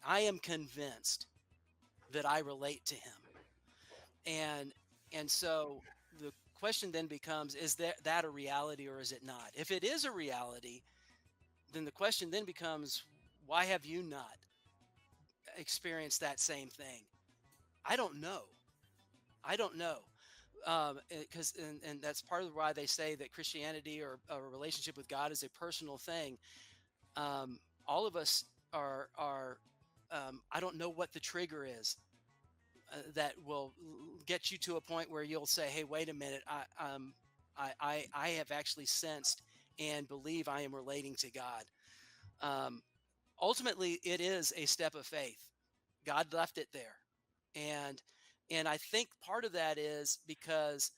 am convinced that I relate to him. And so the question then becomes, is that a reality or is it not? If it is a reality, then the question then becomes, why have you not experienced that same thing? I don't know. I don't know. Because and that's part of why they say that Christianity or a relationship with God is a personal thing. All of us are I don't know what the trigger is that will get you to a point where you'll say, hey, wait a minute, I have actually sensed and believe I am relating to God. Ultimately, it is a step of faith. God left it there. And I think part of that is because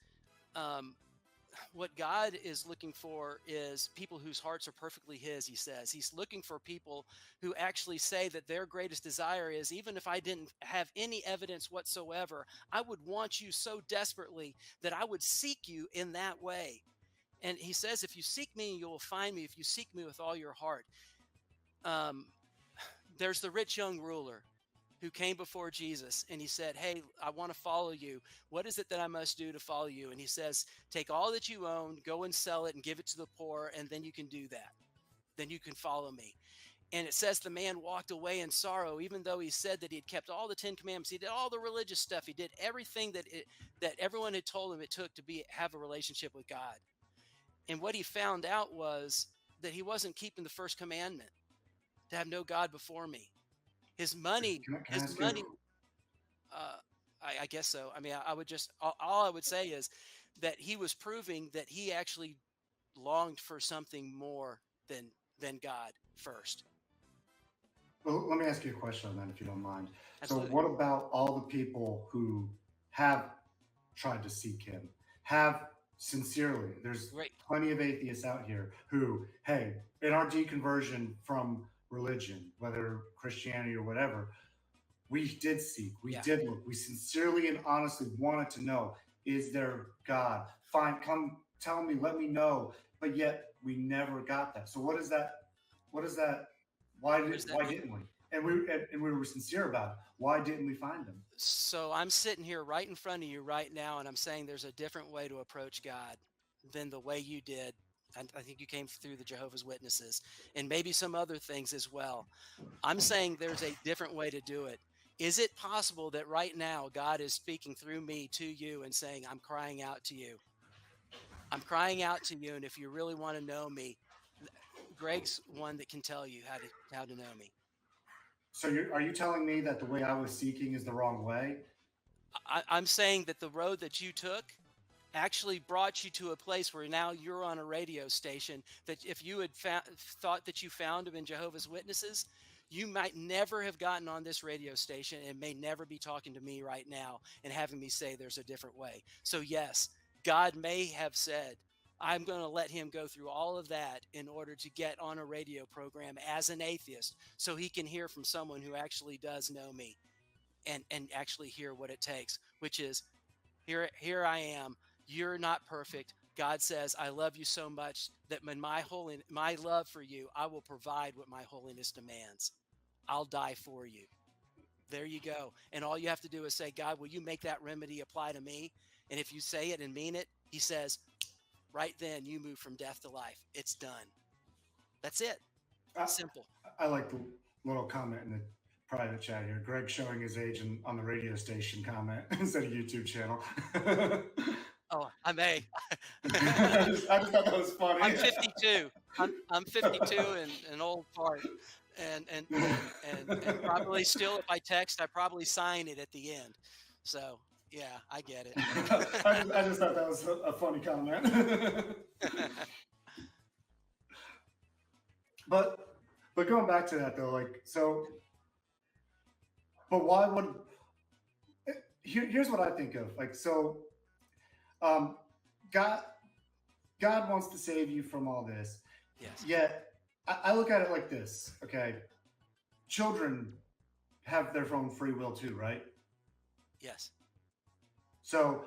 what God is looking for is people whose hearts are perfectly his, he says. He's looking for people who actually say that their greatest desire is, even if I didn't have any evidence whatsoever, I would want you so desperately that I would seek you in that way. And he says, if you seek me, you will find me if you seek me with all your heart. There's the rich young ruler who came before Jesus and he said, hey, I want to follow you. What is it that I must do to follow you? And he says, take all that you own, go and sell it and give it to the poor, and then you can do that. Then you can follow me. And it says the man walked away in sorrow, even though he said that he had kept all the 10 commandments. He did all the religious stuff. He did everything that everyone had told him it took to have a relationship with God. And what he found out was that he wasn't keeping the first commandment, to have no God before me. His money, I guess so. I mean, I would just, all I would say is that he was proving that he actually longed for something more than God first. Well, let me ask you a question on that, if you don't mind. Absolutely. So what about all the people who have tried to seek him, have sincerely, there's Great. plenty of atheists out here who, hey, in our deconversion from religion, whether Christianity or whatever, we did seek, we did look, we sincerely and honestly wanted to know, is there God? Fine, come tell me, let me know. But yet we never got that. So what is that? Why didn't we? And we were sincere about it. Why didn't we find them? So I'm sitting here right in front of you right now, and I'm saying there's a different way to approach God than the way you did. I think you came through the Jehovah's Witnesses and maybe some other things as well. I'm saying there's a different way to do it. Is it possible that right now God is speaking through me to you and saying, I'm crying out to you? I'm crying out to you, and if you really want to know me, Greg's one that can tell you how to know me. So are you telling me that the way I was seeking is the wrong way? I'm saying that the road that you took actually brought you to a place where now you're on a radio station that if you had thought that you found him in Jehovah's Witnesses, you might never have gotten on this radio station and may never be talking to me right now and having me say there's a different way. So yes, God may have said, I'm going to let him go through all of that in order to get on a radio program as an atheist so he can hear from someone who actually does know me and actually hear what it takes, which is, here I am. You're not perfect. God says, I love you so much that in my love for you, I will provide what my holiness demands. I'll die for you. There you go. And all you have to do is say, God, will you make that remedy apply to me? And if you say it and mean it, he says, right then you move from death to life. It's done. That's it. Simple. I like the little comment in the private chat here. Greg showing his age on the radio station comment instead of YouTube channel. Oh, I may. I just thought that was funny. I'm 52. I'm 52 and an old fart. And probably still, if I text, I probably sign it at the end. So yeah, I get it. I just thought that was a funny comment. But going back to that though, but why would? Here's what I think of. God wants to save you from all this, Yes. Yet, I look at it like this, okay? Children have their own free will too, right? Yes. So,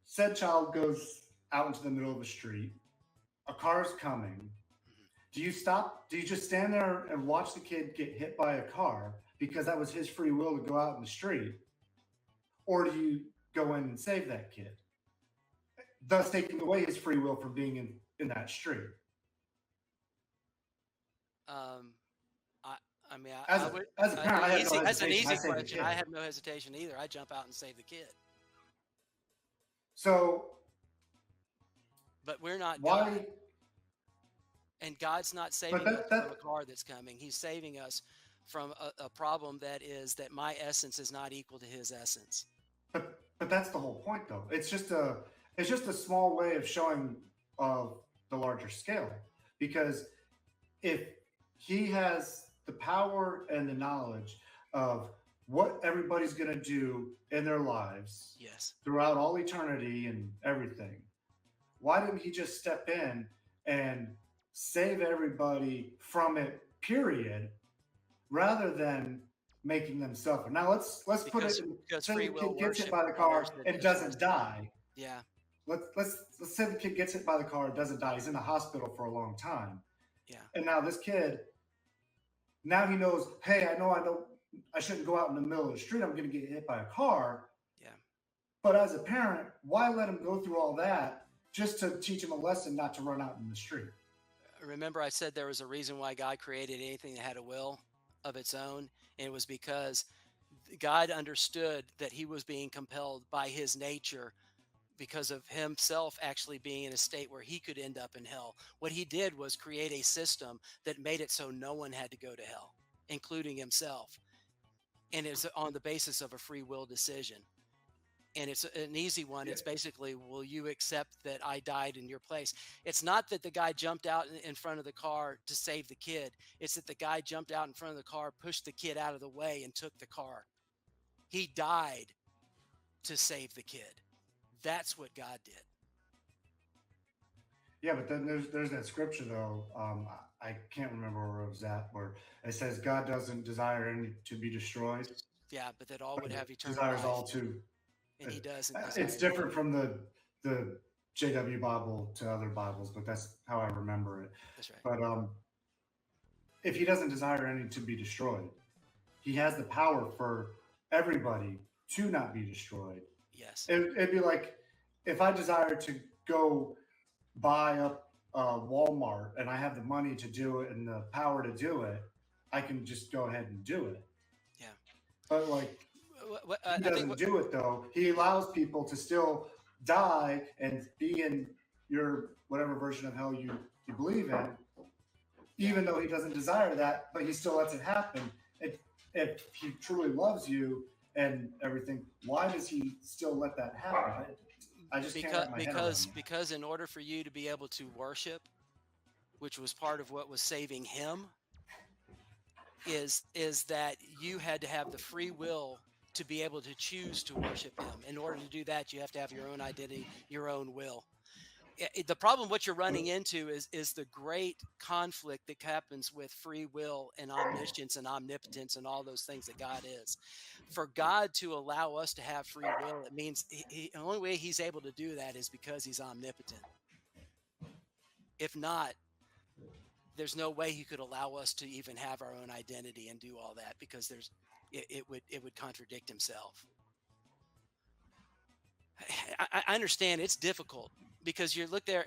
said child goes out into the middle of the street, a car's coming. Mhm. Do you stop? Do you just stand there and watch the kid get hit by a car because that was his free will to go out in the street? Or do you go in and save that kid, thus taking away his free will from being in that street? Um, I, I mean, As I a, would. as a parent, I have no That's an hesitation. I easy save the question. kid. I have no hesitation either. I jump out and save the kid. So But we're not why? God, and God's not saving us from a car that's coming. He's saving us from a problem that is that my essence is not equal to His essence. But that's the whole point, though. It's just a small way of showing the larger scale. Because if he has the power and the knowledge of what everybody's going to do in their lives Yes. throughout all eternity and everything, why didn't he just step in and save everybody from it, period, rather than making them suffer? Now let's put it in, Because say free the will kid gets hit worship by the car requires that and it doesn't is- die. Yeah. Let's say the kid gets hit by the car and doesn't die. He's in the hospital for a long time. Yeah. And now this kid, now he knows, hey, I know I shouldn't go out in the middle of the street. I'm going to get hit by a car. Yeah. But as a parent, why let him go through all that just to teach him a lesson not to run out in the street? Remember, I said there was a reason why God created anything that had a will of its own, and it was because God understood that He was being compelled by His nature because of Himself actually being in a state where He could end up in hell. What He did was create a system that made it so no one had to go to hell, including Himself. And it's on the basis of a free will decision. And it's an easy one. Yeah. It's basically, will you accept that I died in your place? It's not that the guy jumped out in front of the car to save the kid. It's that the guy jumped out in front of the car, pushed the kid out of the way, and took the car. He died to save the kid. That's what God did. Yeah, but then there's that scripture though. I can't remember where it was at, where it says God doesn't desire any to be destroyed. Yeah, but that all would but have eternal desires life. all to. And He doesn't. It's different from the JW Bible to other Bibles, but that's how I remember it. That's right. But if he doesn't desire any to be destroyed, he has the power for everybody to not be destroyed. Yes. It'd be like if I desire to go buy up Walmart and I have the money to do it and the power to do it, I can just go ahead and do it. Yeah. But like I he think doesn't do it though. He allows people to still die and be in your whatever version of hell you believe in, even though he doesn't desire that, but he still lets it happen. If he truly loves you and everything, why does he still let that happen? I just can't wrap my head around that. because in order for you to be able to worship, which was part of what was saving him, is that you had to have the free will to be able to choose to worship him. In order to do that, you have to have your own identity, your own will. The problem what you're running into is the great conflict that happens with free will and omniscience and omnipotence and all those things that God is. For God to allow us to have free will, it means the only way He's able to do that is because He's omnipotent. If not, there's no way He could allow us to even have our own identity and do all that, because it would contradict Himself. I understand it's difficult, because you look there,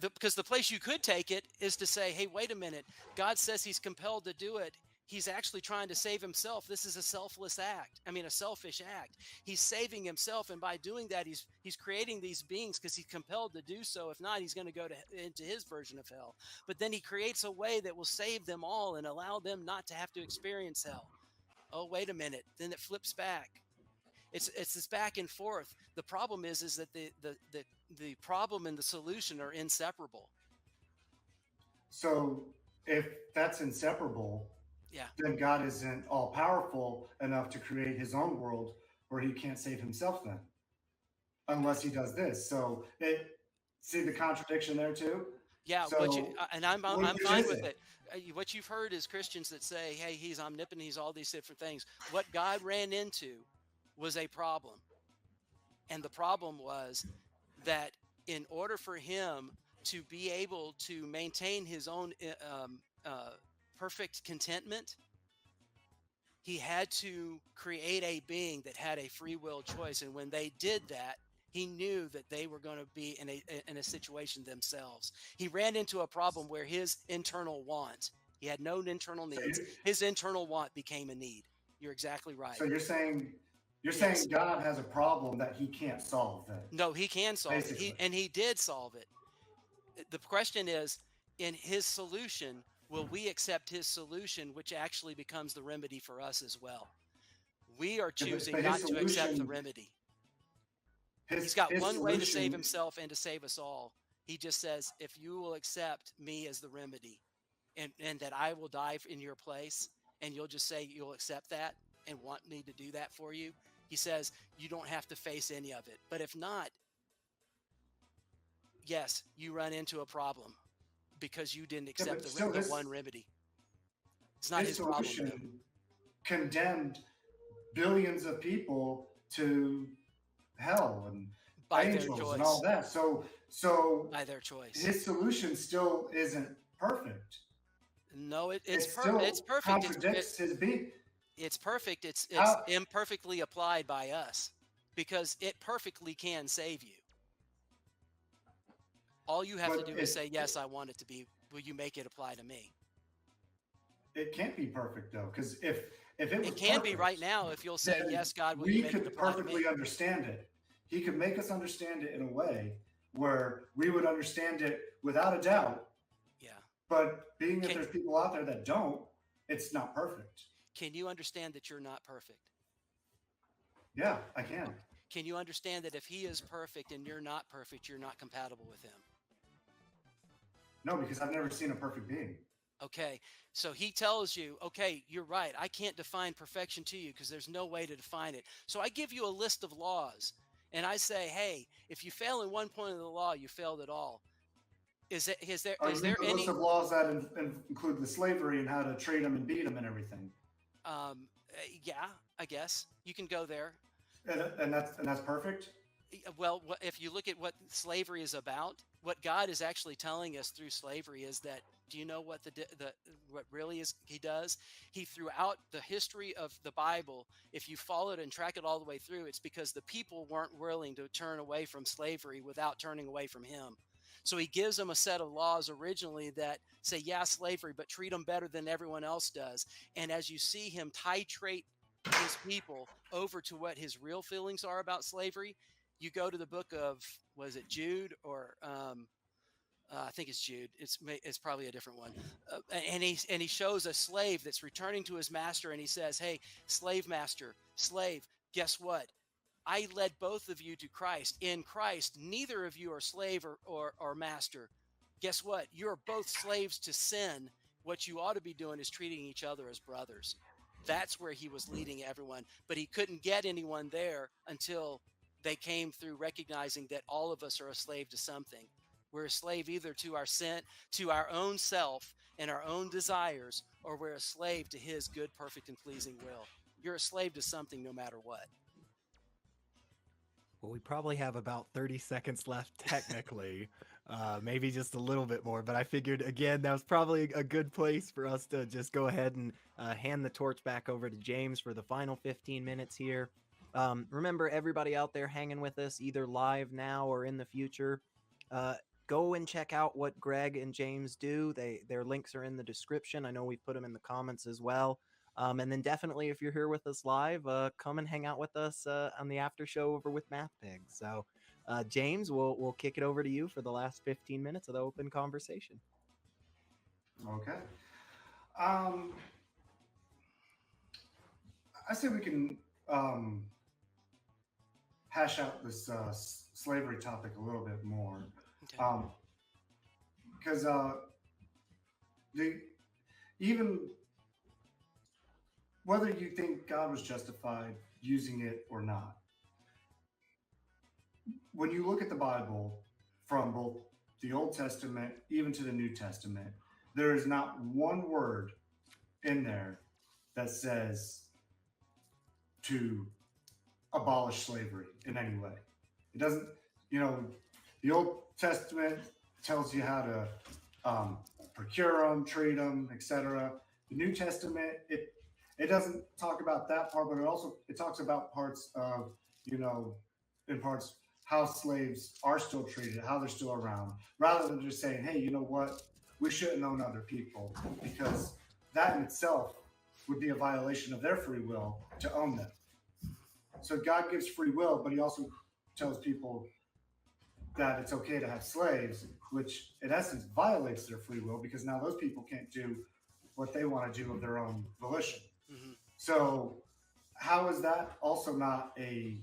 because the place you could take it is to say, hey, wait a minute, God says He's compelled to do it. He's actually trying to save Himself. This is a selfish act. He's saving Himself, and by doing that, he's creating these beings because He's compelled to do so. If not, He's going to go into His version of hell. But then He creates a way that will save them all and allow them not to have to experience hell. Oh, wait a minute. Then it flips back. It's this back and forth. The problem is that the problem and the solution are inseparable. So if that's inseparable, Yeah. then God isn't all powerful enough to create His own world where He can't save Himself then, unless He does this. So see the contradiction there too? Yeah, So and I'm which fine is with it? it. What you've heard is Christians that say, "Hey, he's omnipotent, he's all these different things." What God ran into was a problem, and the problem was that in order for him to be able to maintain his own perfect contentment, he had to create a being that had a free will choice. And when they did that, he knew that they were going to be in a situation themselves. He ran into a problem where his internal want, he had no internal So needs, his internal want became a need. You're exactly right. so you're Yes. saying God has a problem that he can't solve then, No, he can solve it. basically. He did solve it. The question is, in his solution, will we accept his solution, which actually becomes the remedy for us as well? We are Yeah, choosing but his not to accept the solution, remedy. He's his got his one way to save solution, himself and to save us all. He just says, if you will accept me as the remedy, and that I will die in your place, and you'll just say you'll accept that and want me to do that for you, he says, you don't have to face any of it. But if not, yes, you run into a problem because you didn't yeah, accept but still the one remedy. It's not his his problem, though. solution condemned billions of people to hell and By their angels and all choice. that. So By their choice. his solution still isn't perfect. No, It it's still it's perfect. contradicts his being. It's perfect. It's How imperfectly applied by us because it perfectly can save you. All you have to but do is say, yes, I want it to be. Will you make it apply to me? it can't be perfect though, because if it was It can be perfect, right now if you'll say, then yes, God, will we you make it could apply to me? perfectly understand it. He could make us understand it in a way where we would understand it without a doubt. Yeah. But being that Can, there's people out there that don't, it's not perfect. can you understand that you're not perfect? Yeah, I can. Can you understand that if he is perfect and you're not perfect, you're not compatible with him? No, because I've never seen a perfect being. Okay, so he tells you, okay, you're right. I can't define perfection to you because there's no way to define it. So I give you a list of laws and I say, hey, if you fail in one point of the law, you failed at all. Is there You is mean there the list any of laws that include the slavery and how to treat them and beat them and everything? yeah, I guess you can go there. And that's perfect. Well, if you look at what slavery is about, what God is actually telling us through slavery is that, do you know what what really is he does? He, throughout the history of the Bible, if you follow it and track it all the way through, it's because the people weren't willing to turn away from slavery without turning away from him. So he gives them a set of laws originally that say, yeah, slavery, but treat them better than everyone else does. And as you see him titrate his people over to what his real feelings are about slavery, you go to the book of, was it Jude or I think it's Jude. It's probably a different one. And he shows a slave that's returning to his master, and he says, "Hey, slave master, slave, guess what? I led both of you to Christ. In Christ, neither of you are slave or master. Guess what? You're both slaves to sin. What you ought to be doing is treating each other as brothers." That's where he was leading everyone, but he couldn't get anyone there until they came through recognizing that all of us are a slave to something. We're a slave either to our sin, to our own self and our own desires, or we're a slave to his good, perfect, and pleasing will. You're a slave to something no matter what. Well, we probably have about 30 seconds left technically, maybe just a little bit more, but I figured, again, that was probably a good place for us to just go ahead and hand the torch back over to James for the final 15 minutes here. Remember, everybody out there hanging with us, either live now or in the future, go and check out what Greg and James do. Their links are in the description. I know we've put them in the comments as well. And then definitely, if you're here with us live, come and hang out with us on the after show over with Math Pigs. So, James, we'll kick it over to you for the last 15 minutes of the open conversation. Okay. I say we can hash out this slavery topic a little bit more, Okay. because even whether you think God was justified using it or not, when you look at the Bible from both the Old Testament, even to the New Testament, there is not one word in there that says to abolish slavery in any way. It doesn't, the Old Testament tells you how to procure them, trade them, etc. The New Testament, it doesn't talk about that part, but it talks about parts of, in parts how slaves are still treated, how they're still around, rather than just saying, hey, you know what, we shouldn't own other people, because that in itself would be a violation of their free will to own them. So God gives free will, but he also tells people that it's okay to have slaves, which in essence violates their free will, because now those people can't do what they want to do of their own volition. Mm-hmm. So how is that also not a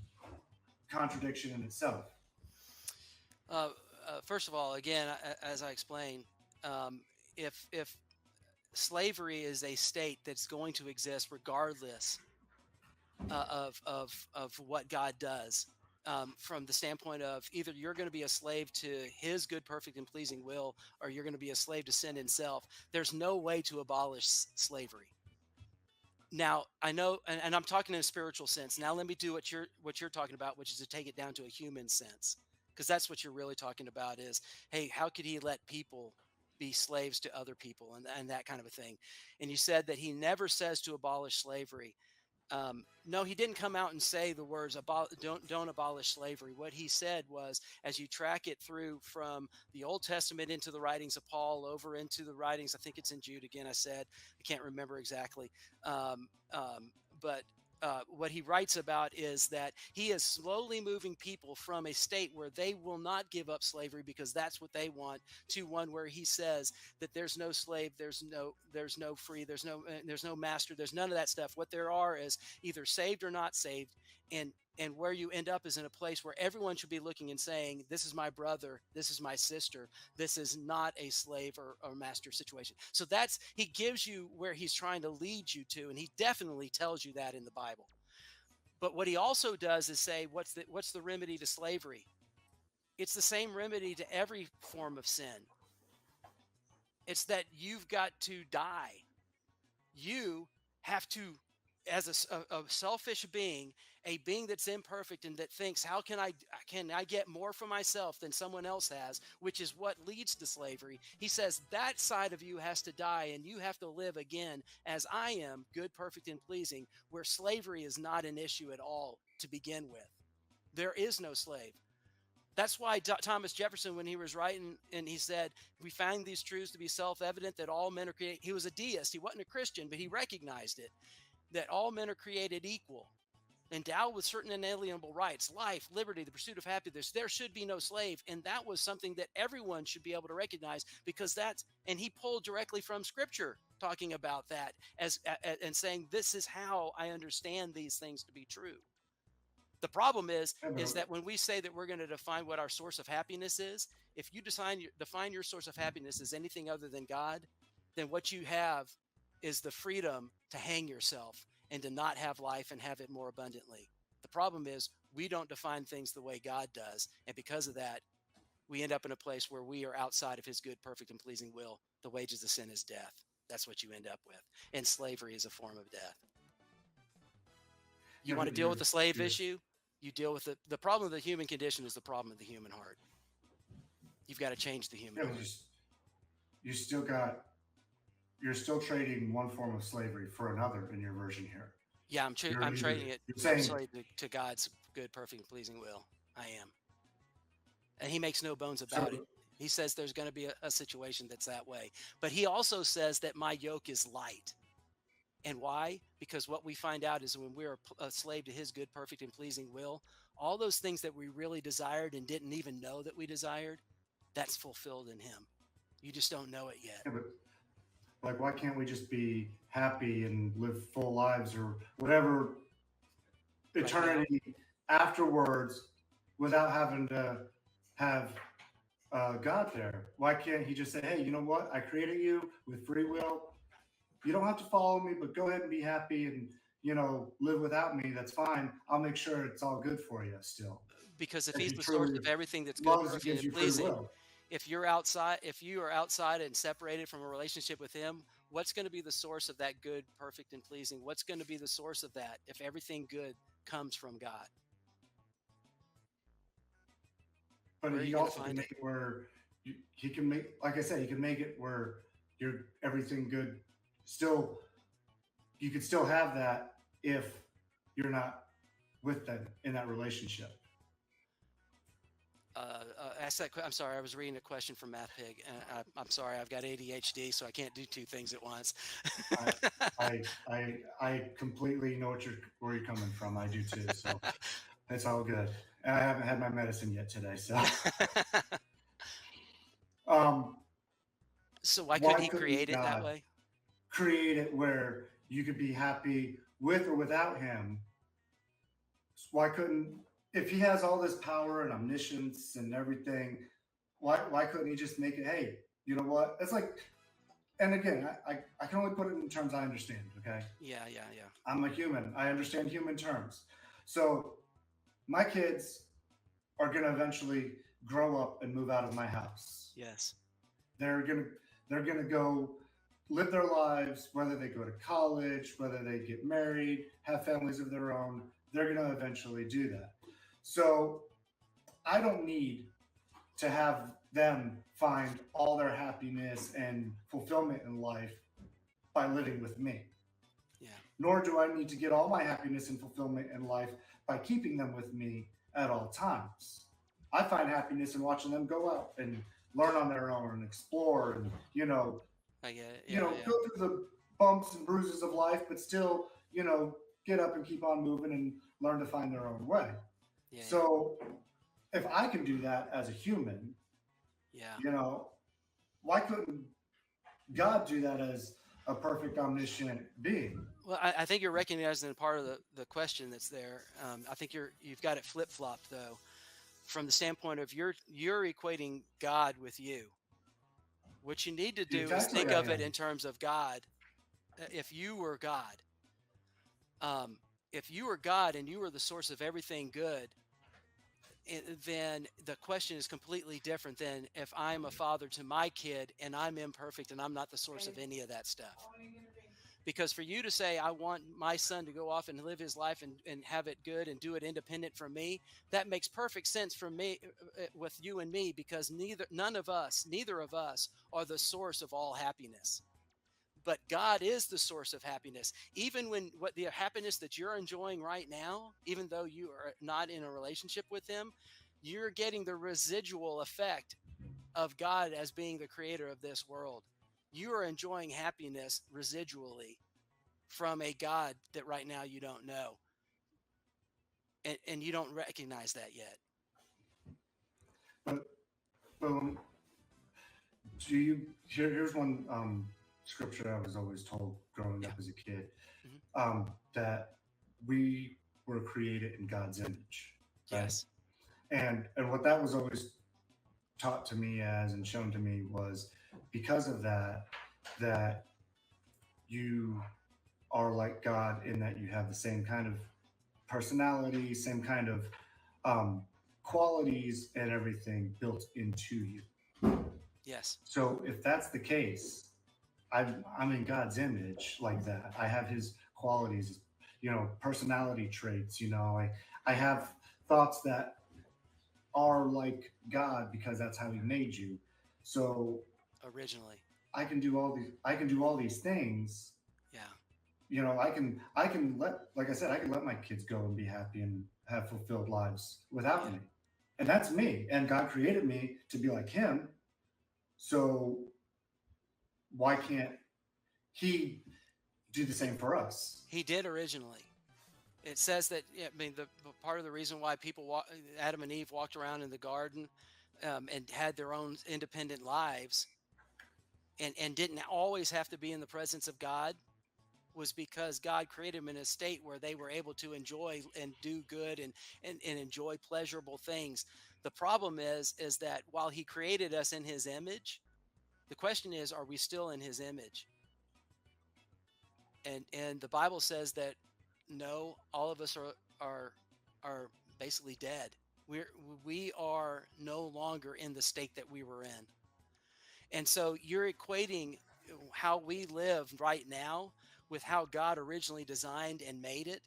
contradiction in itself? First of all, again, as I explained, if slavery is a state that's going to exist regardless of what God does, from the standpoint of either you're going to be a slave to his good, perfect, and pleasing will, or you're going to be a slave to sin itself. There's no way to abolish slavery. Now, I know, and I'm talking in a spiritual sense. Now let me do what you're talking about, which is to take it down to a human sense, because that's what you're really talking about is, hey, how could he let people be slaves to other people and that kind of a thing? And you said that he never says to abolish slavery. No, he didn't come out and say the words don't abolish slavery. What he said was, as you track it through from the Old Testament into the writings of Paul, over into the writings, I think it's in Jude again, I can't remember exactly. But what he writes about is that he is slowly moving people from a state where they will not give up slavery because that's what they want, to one where he says that there's no slave, there's no free, there's no master, there's none of that stuff. What there are is either saved or not saved, and where you end up is in a place where everyone should be looking and saying, this is my brother, this is my sister, this is not a slave or master situation. So he gives you where he's trying to lead you to, and he definitely tells you that in the Bible. But what he also does is say, what's the remedy to slavery? It's the same remedy to every form of sin. It's that you've got to die. You have to, as a selfish being, a being that's imperfect and that thinks, how can I get more for myself than someone else has, which is what leads to slavery. He says that side of you has to die, and you have to live again as I am, good, perfect, and pleasing, where slavery is not an issue at all to begin with. There is no slave. That's why Thomas Jefferson, when he was writing, and he said, we find these truths to be self-evident that all men are created. He was a deist. He wasn't a Christian, but he recognized it, that all men are created equal, endowed with certain inalienable rights, life, liberty, the pursuit of happiness. There should be no slave. And that was something that everyone should be able to recognize, because and he pulled directly from Scripture talking about that and saying, this is how I understand these things to be true. The problem is that when we say that we're going to define what our source of happiness is, if you define your source of happiness as anything other than God, then what you have is the freedom to hang yourself and to not have life and have it more abundantly. The problem is we don't define things the way God does. And because of that, we end up in a place where we are outside of his good, perfect, and pleasing will. The wages of sin is death. That's what you end up with. And slavery is a form of death. You want to deal with the slave issue? You deal with the problem of the human condition is the problem of the human heart. You've got to change the human heart. You're still trading one form of slavery for another in your version here. Yeah, I'm trading it to God's good, perfect, and pleasing will. I am. And he makes no bones about it. He says there's going to be a situation that's that way. But he also says that my yoke is light. And why? Because what we find out is when we're a slave to his good, perfect, and pleasing will, all those things that we really desired and didn't even know that we desired, that's fulfilled in him. You just don't know it yet. Yeah, but why can't we just be happy and live full lives or whatever eternity afterwards without having to have God there? Why can't he just say, hey, you know what? I created you with free will. You don't have to follow me, but go ahead and be happy and, live without me. That's fine. I'll make sure it's all good for you still. Because if he's the source of everything that's good, perfect, and pleasing, if you are outside and separated from a relationship with him, what's going to be the source of that good, perfect, and pleasing? What's going to be the source of that if everything good comes from God? But Where are he you going to also can find it? make it where he can make, like I said, he can make it where you're everything good. Still, you could still have that if you're not with them in that relationship. Ask that. I'm sorry, I was reading a question from Math Pig. I'm sorry, I've got ADHD, so I can't do two things at once. I, I completely know where you're coming from. I do too. So it's all good. And I haven't had my medicine yet today. So, um, So why why couldn't he couldn't create it that God way? create it where you could be happy with or without him? Why couldn't, if he has all this power and omniscience and everything, why couldn't he just make it, hey, you know what? It's like, and again, I can only put it in terms I understand, okay? Yeah. I'm a human. I understand human terms. So my kids are going to eventually grow up and move out of my house. Yes. They're going to go live their lives, whether they go to college, whether they get married, have families of their own. They're going to eventually do that. So I don't need to have them find all their happiness and fulfillment in life by living with me. Yeah. Nor do I need to get all my happiness and fulfillment in life by keeping them with me at all times. I find happiness in watching them go out and learn on their own and explore and, I get it. go through the bumps and bruises of life, but still, get up and keep on moving and learn to find their own way. Yeah. So if I can do that as a human, yeah. Why couldn't God do that as a perfect omniscient being? Well, I think you're recognizing part of the question that's there. I think you've got it flip flopped though, from the standpoint of you're equating God with you. What you need to do is Exactly, think I of it am. in terms of God. If you were God, if you were God and you were the source of everything good, then the question is completely different than if I'm a father to my kid and I'm imperfect and I'm not the source of any of that stuff. Because for you to say, I want my son to go off and live his life and have it good and do it independent from me, that makes perfect sense for me with you and me, because neither of us are the source of all happiness. But God is the source of happiness. Even when what the happiness that you're enjoying right now, even though you are not in a relationship with him, you're getting the residual effect of God as being the creator of this world. You are enjoying happiness residually from a God that right now you don't know. And you don't recognize that yet. But boom, here's one scripture I was always told growing up as a kid, that we were created in God's image. Right? Yes. And what that was always taught to me as and shown to me was because of that you are like God in that you have the same kind of personality, same kind of qualities and everything built into you. Yes. So if that's the case, I'm in God's image like that. I have his qualities, personality traits, I have thoughts that are like God because that's how he made you. So Originally. I can do all these things. Yeah. I can let my kids go and be happy and have fulfilled lives without me. And that's me. And God created me to be like him. So why can't he do the same for us? He did originally. It says that, the part of the reason why Adam and Eve walked around in the garden and had their own independent lives and didn't always have to be in the presence of God was because God created them in a state where they were able to enjoy and do good and enjoy pleasurable things. The problem is that while he created us in his image, the question is, are we still in his image? And the Bible says that no, all of us are basically dead. We're we are no longer in the state that we were in. And so you're equating how we live right now with how God originally designed and made it.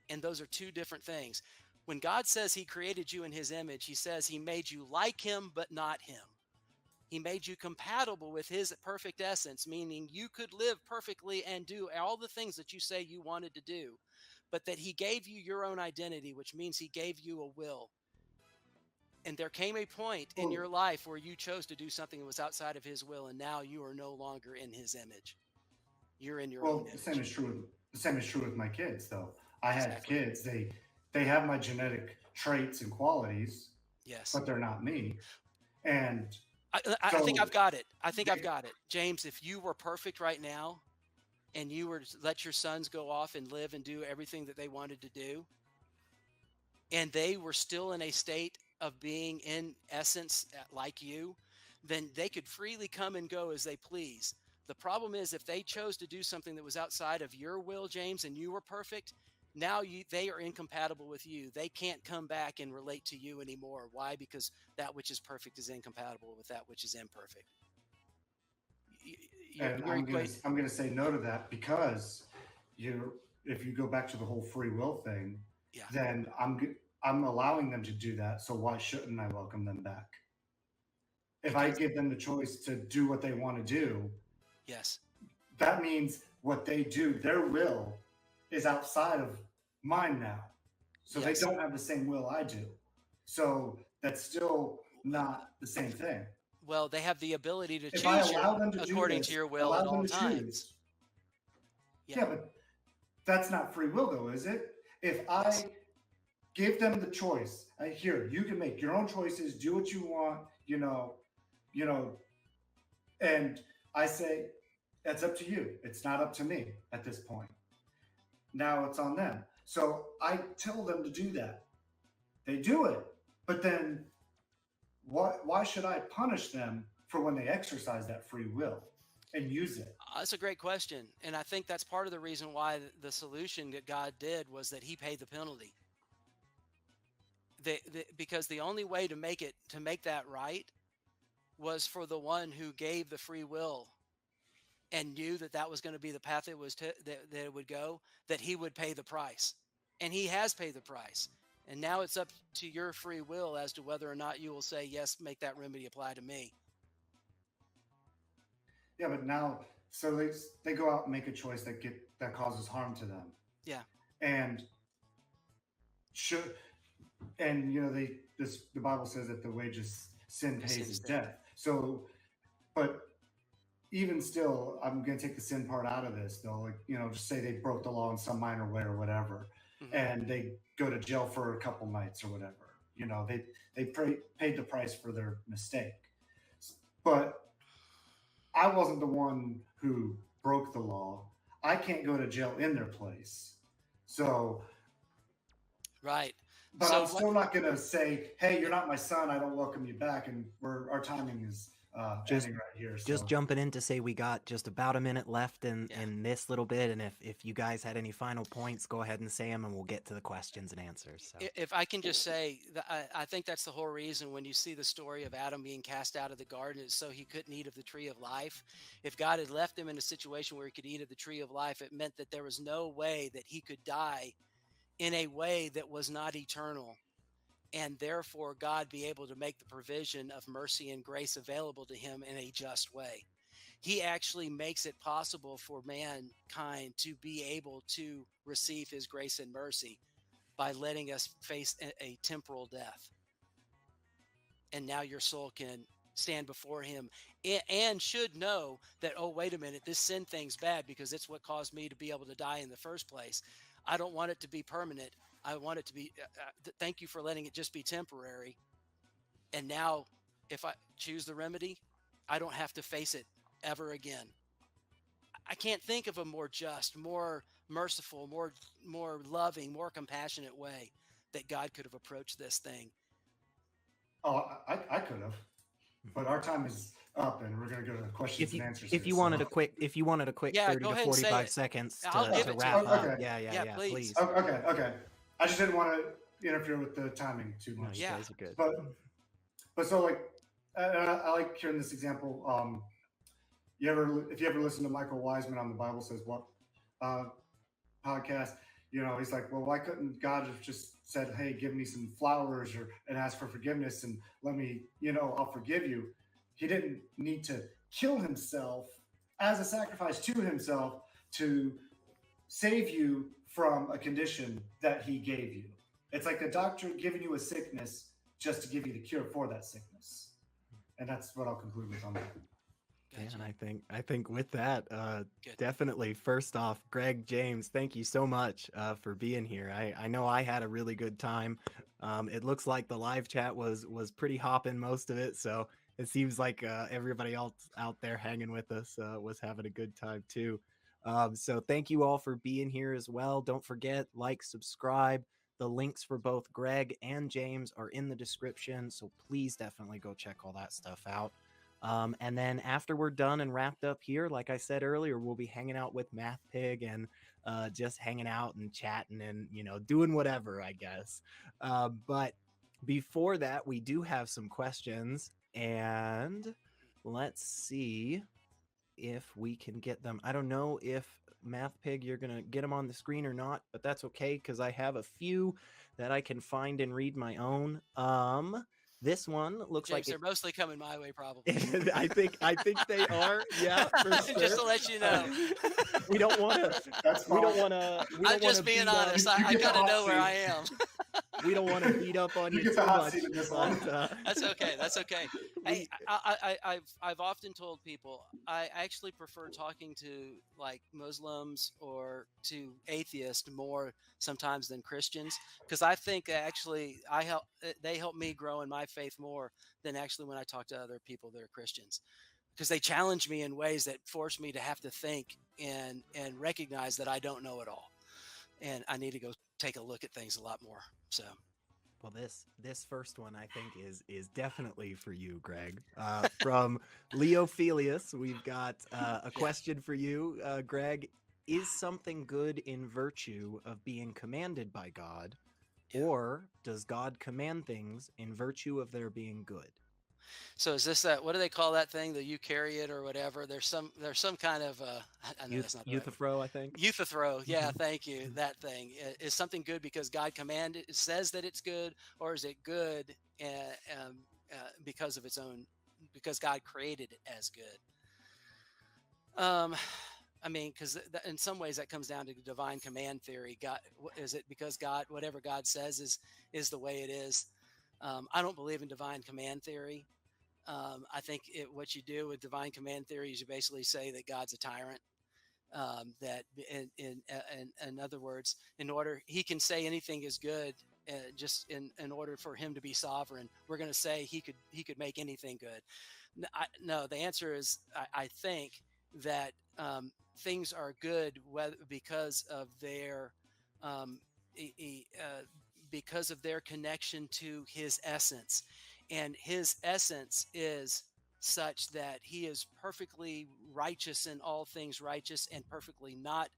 And those are two different things. When God says he created you in his image, he says he made you like him, but not him. He made you compatible with his perfect essence, meaning you could live perfectly and do all the things that you say you wanted to do, but that he gave you your own identity, which means he gave you a will. And there came a point in Well, your life where you chose to do something that was outside of his will, and now you are no longer in his image. You're in your own well, image. the same is true with my kids, though. I had Exactly. kids. They have my genetic traits and qualities, Yes. but they're not me. And I think I've so got it. I think I've they, got it. James, if you were perfect right now and you were to let your sons go off and live and do everything that they wanted to do, and they were still in a state of being in essence like you, then they could freely come and go as they please. The problem is if they chose to do something that was outside of your will, James, and you were perfect, now they are incompatible with you. They can't come back and relate to you anymore. Why? Because that which is perfect is incompatible with that which is imperfect. Y- and You're equate. I'm gonna say no to that because you if you go back to the whole free will thing, Yeah. then I'm allowing them to do that. So why shouldn't I welcome them back? If I Because give them the choice to do what they want to do, yes, that means what they do, their will, is outside of mine now. So they yes. don't have the same will I do. So that's still not the same thing. Well, they have the ability to If I choose allow them to do according to this, your will allow at them all to times. choose. Yeah. Yeah, but that's not free will, though, is it? If Yes. I give them the choice, here, you can make your own choices, do what you want, you know, and I say, that's up to you. It's not up to me at this point. Now it's on them. So I tell them to do that. They do it. But then why should I punish them for when they exercise that free will and use it? That's a great question. And I think that's part of the reason why the solution that God did was that he paid the penalty. Because the only way to make that right was for the one who gave the free will and knew that that was going to be the path that it would go, that he would pay the price. And he has paid the price. And now it's up to your free will as to whether or not you will say, yes, make that remedy apply to me. Yeah, but now, so they go out and make a choice that causes harm to them, Yeah. and should and the Bible says that the wages sin Sin pays is is death. death. So, but even still, I'm going to take the sin part out of this, though. Like, just say they broke the law in some minor way or whatever, Mhm. and they go to jail for a couple nights or whatever. Paid the price for their mistake. But I wasn't the one who broke the law. I can't go to jail in their place. So, Right. but So I'm still not going to say, "Hey, you're not my son. I don't welcome you back." And our timing is Just ending right here. just So, jumping in to say we got just about a minute left in Yeah. in this little bit, and if you guys had any final points, go ahead and say them, and we'll get to the questions and answers. So If I can just say, I think that's the whole reason when you see the story of Adam being cast out of the garden, it's so he couldn't eat of the tree of life. If God had left him in a situation where he could eat of the tree of life, it meant that there was no way that he could die in a way that was not eternal. And therefore, God be able to make the provision of mercy and grace available to him in a just way. He actually makes it possible for mankind to be able to receive his grace and mercy by letting us face a temporal death. And now your soul can stand before him and should know that, oh, wait a minute, this sin thing's bad because it's what caused me to be able to die in the first place. I don't want it to be permanent. I want it to be, thank you for letting it just be temporary. And now if I choose the remedy, I don't have to face it ever again. I can't think of a more just, more merciful, more loving, more compassionate way that God could have approached this thing. I could have, but our time is up, and we're going to go to questions if you and answers. if here, you so- wanted a quick Yeah, 30 go to ahead and say 45 it. seconds I'll give to it to wrap you. up. Okay. Yeah, Yeah, please. please. Okay. I just didn't want to interfere with the timing too No, much. you Yeah. guys are good. But so like I like hearing this example. If you ever listen to Michael Wiseman on the Bible Says What uh, podcast, he's like, well, why couldn't God have just said, hey, give me some flowers and ask for forgiveness and let me, I'll forgive you. He didn't need to kill himself as a sacrifice to himself to save you from a condition that he gave you. It's like a doctor giving you a sickness just to give you the cure for that sickness. And that's what I'll conclude with on that. Yeah, Gotcha. and I think with that, Good. definitely first off, Greg, James, thank you so much for being here. I know I had a really good time. It looks like the live chat was pretty hopping most of it, so it seems like everybody else out there hanging with us was having a good time too. So thank you all for being here as well. Don't forget, like, subscribe. The links for both Greg and James are in the description, so please definitely go check all that stuff out. And then after we're done and wrapped up here, like I said earlier, we'll be hanging out with Math Pig and just hanging out and chatting and, doing whatever, I guess. But before that, we do have some questions, and let's see if we can get them. I don't know if Math Pig, you're going to get them on the screen or not, but that's okay because I have a few that I can find and read my own. This one looks James, like they're mostly coming my way, probably. I think they are. Yeah, for sure. Just to let you know. We don't want to. That's We don't fine. want to. I'm just being honest. I You get the gotta hot know where seat. I am. We don't want to beat up on You you get too the hot much. seat in this one. But, That's okay. That's okay. Hey, I've often told people I actually prefer talking to like Muslims or to atheists more sometimes than Christians because I think actually they help me grow in my faith more than actually when I talk to other people that are Christians because they challenge me in ways that force me to have to think and recognize that I don't know it all and I need to go take a look at things a lot more. So. well, this first one I think is definitely for you, Greg. From Leo Felius, we've got a question for you, Greg. Is something good in virtue of being commanded by God, or does God command things in virtue of their being good? So is this that? What do they call that thing? The eukaryote or whatever? There's some kind of I know that's not the right word. Euthyphro, I think. Euthyphro. Yeah, thank you. That thing is something good because God commanded, it says that it's good, or is it good because of its own? Because God created it as good. I mean, because in some ways that comes down to divine command theory. God, is it because God, whatever God says is the way it is? I don't believe in divine command theory. I think what you do with divine command theory is you basically say that God's a tyrant. That in other words, he can say anything is good, just in order for him to be sovereign. We're going to say he could make anything good. No, the answer is I think that things are good because of their because of their connection to his essence. And his essence is such that he is perfectly righteous in all things righteous and perfectly not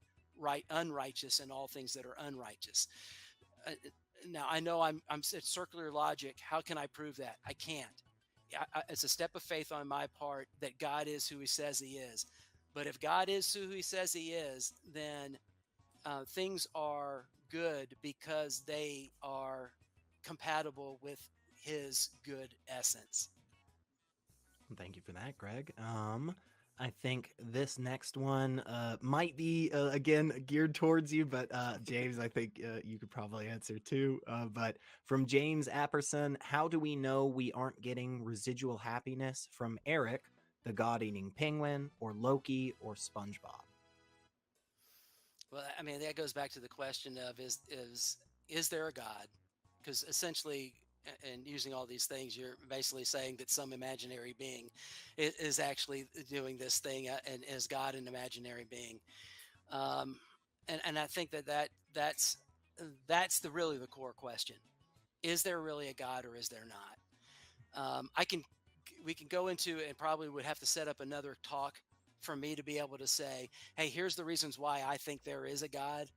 unrighteous in all things that are unrighteous. Now I know it's circular logic. How can I prove that? I can't. It's a step of faith on my part that God is who he says he is. But if God is who he says he is, then things are good because they are compatible with his good essence. Thank you for that, Greg. I think this next one might be again geared towards you, but James, I think you could probably answer too. But from James Apperson, how do we know we aren't getting residual happiness from Eric, the God-eating penguin, or Loki, or SpongeBob? Well, I mean, that goes back to the question of is there a God? Because essentially, and using all these things, you're basically saying that some imaginary being is actually doing this thing, and is God an imaginary being? And I think that's really the core question: is there really a God, or is there not? We can go into, and probably would have to set up another talk for me to be able to say, hey, here's the reasons why I think there is a God.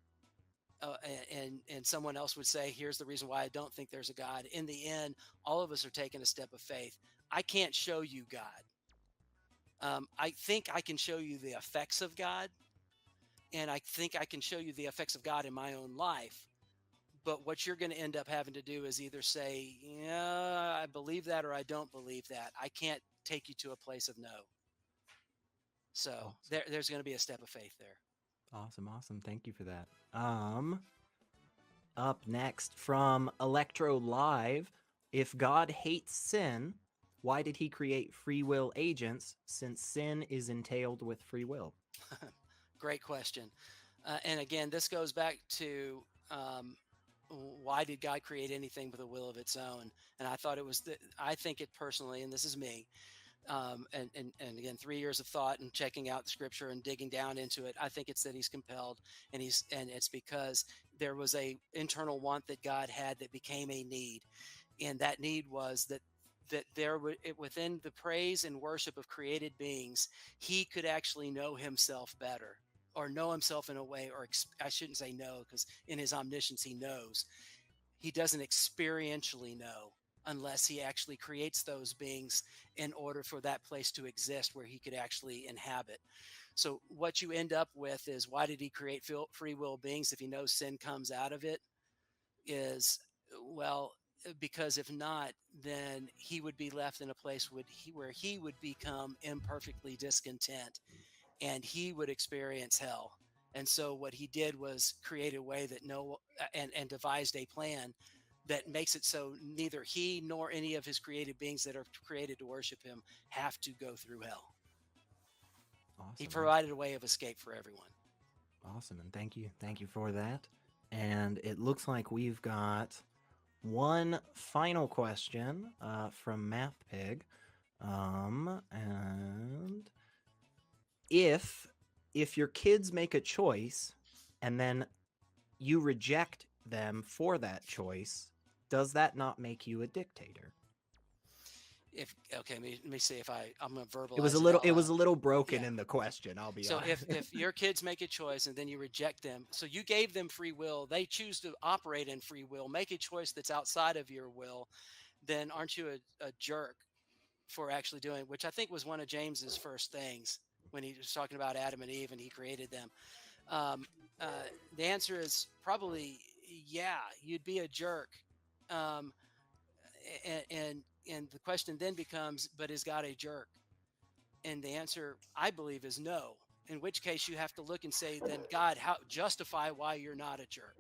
and someone else would say, here's the reason why I don't think there's a God. In the end, all of us are taking a step of faith. I can't show you God. I think I can show you the effects of God, and I think I can show you the effects of God in my own life. But what you're going to end up having to do is either say, yeah, I believe that, or I don't believe that. I can't take you to a place of no. So Awesome. there's going to be a step of faith there. Awesome. Thank you for that. Up next from Electro Live, if God hates sin, why did he create free will agents since sin is entailed with free will? Great question. And again, this goes back to why did God create anything with a will of its own? And I thought it was, I think it personally, and this is me, and again, 3 years of thought and checking out the scripture and digging down into it, I think it's that he's compelled, and it's because there was a internal want that God had that became a need, and that need was that there within the praise and worship of created beings, he could actually know himself better, or know himself in a way, or I shouldn't say know, because in his omniscience he knows. He doesn't experientially know unless he actually creates those beings in order for that place to exist where he could actually inhabit. So what you end up with is, why did he create free will beings if he knows sin comes out of it? Is, well, because if not, then he would be left in a place where he would become imperfectly discontent, and he would experience hell. And so what he did was create a way that and devised a plan that makes it so neither he nor any of his created beings that are created to worship him have to go through hell. Awesome. He provided a way of escape for everyone. Awesome, and thank you for that. And it looks like we've got one final question from MathPig, and if your kids make a choice and then you reject them for that choice, does that not make you a dictator? Let me see if I'm going to verbalize. It was a little broken in the question, I'll be honest. So if your kids make a choice and then you reject them, so you gave them free will, they choose to operate in free will, make a choice that's outside of your will, then aren't you a jerk for actually doing it? Which I think was one of James's first things when he was talking about Adam and Eve and he created them. The answer is probably, yeah, you'd be a jerk. And the question then becomes, but is God a jerk? And the answer, I believe, is no. In which case you have to look and say, then God, justify why you're not a jerk.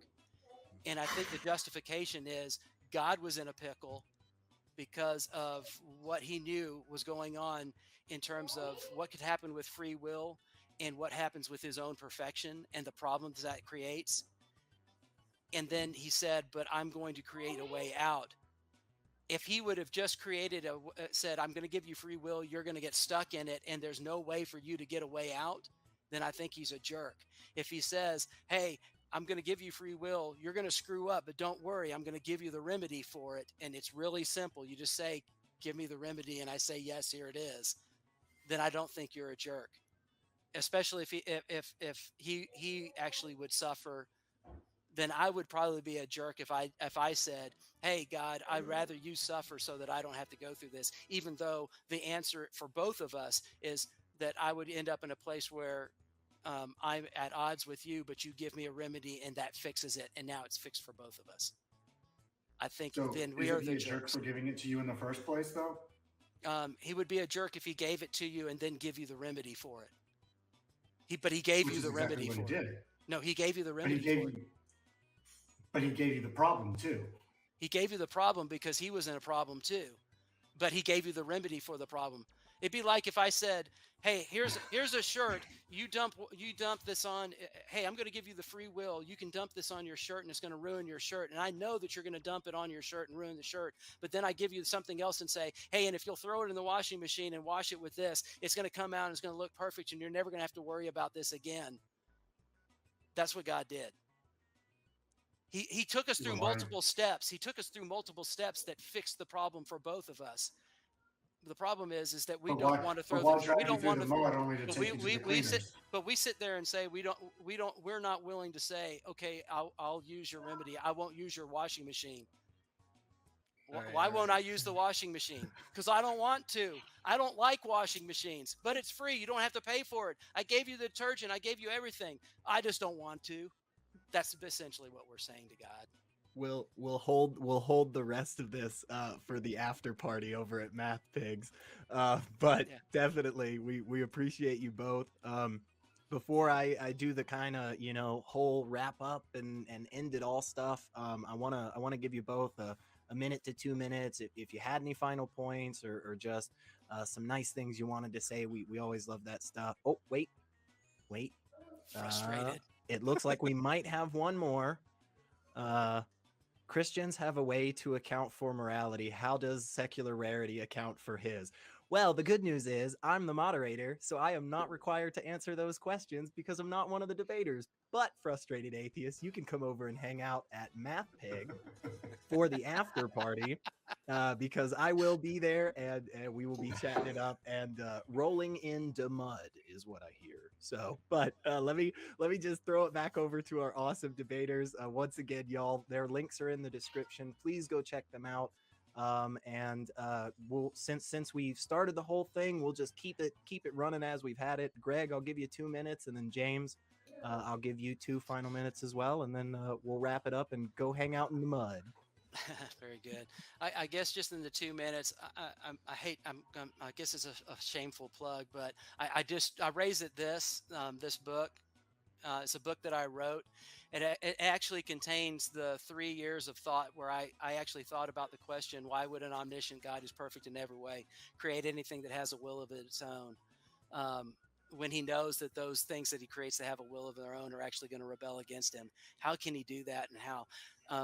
And I think the justification is God was in a pickle because of what he knew was going on in terms of what could happen with free will and what happens with his own perfection and the problems that creates. And then he said, but I'm going to create a way out. If he would have just said, I'm going to give you free will, you're going to get stuck in it, and there's no way for you to get a way out, then I think he's a jerk. If he says, hey, I'm going to give you free will, you're going to screw up, but don't worry, I'm going to give you the remedy for it. And it's really simple. You just say, give me the remedy, and I say, yes, here it is. Then I don't think you're a jerk, especially if he actually would suffer. Then I would probably be a jerk if I said, hey, God, I'd rather you suffer so that I don't have to go through this, even though the answer for both of us is that I would end up in a place where I'm at odds with you, but you give me a remedy and that fixes it. And now it's fixed for both of us. I think so then we are the jerk jerks. for giving it to you in the first place, though? He would be a jerk if he gave it to you and then give you the remedy for it. But he gave you the remedy for it. No, he gave you the remedy for it. But he gave you the problem too. He gave you the problem because he was in a problem too, but he gave you the remedy for the problem. It'd be like if I said, hey, here's a shirt. You dump this on. Hey, I'm going to give you the free will. You can dump this on your shirt and it's going to ruin your shirt. And I know that you're going to dump it on your shirt and ruin the shirt. But then I give you something else and say, hey, and if you'll throw it in the washing machine and wash it with this, it's going to come out and it's going to look perfect. And you're never going to have to worry about this again. That's what God did. He took us through multiple steps. He took us through multiple steps that fixed the problem for both of us. The problem is that we don't want to throw. We don't want to. but we sit there and say we're not willing to say, okay, I'll use your remedy. I won't use your washing machine. Why won't I use the washing machine? Because I don't want to. I don't like washing machines, but it's free. You don't have to pay for it. I gave you the detergent. I gave you everything. I just don't want to. That's essentially what we're saying to God. We'll hold the rest of this for the after party over at Math Pigs, but Yeah. definitely we appreciate you both. Before I do the kind of whole wrap up and end it all stuff, I wanna give you both a minute to 2 minutes if you had any final points or just some nice things you wanted to say. We always love that stuff. Oh wait, Frustrated. it looks like we might have one more. Christians have a way to account for morality. How does secular rarity account for his? Well, the good news is I'm the moderator, so I am not required to answer those questions because I'm not one of the debaters. But frustrated atheists, you can come over and hang out at Math Pig for the after party because I will be there and we will be chatting it up and rolling into mud is what I hear. So, but let me just throw it back over to our awesome debaters. Once again, y'all, their links are in the description. Please go check them out. And we'll since we've started the whole thing, we'll just keep it running as we've had it. Greg, I'll give you 2 minutes, and then James, I'll give you 2 final minutes as well, and then we'll wrap it up and go hang out in the mud. Very good. I guess just in the 2 minutes, I guess it's a shameful plug, but I raised it this book. It's a book that I wrote. It actually contains the 3 years of thought where I actually thought about the question, why would an omniscient God who's perfect in every way create anything that has a will of its own? When he knows that those things that he creates that have a will of their own are actually going to rebel against him. How can he do that, and how?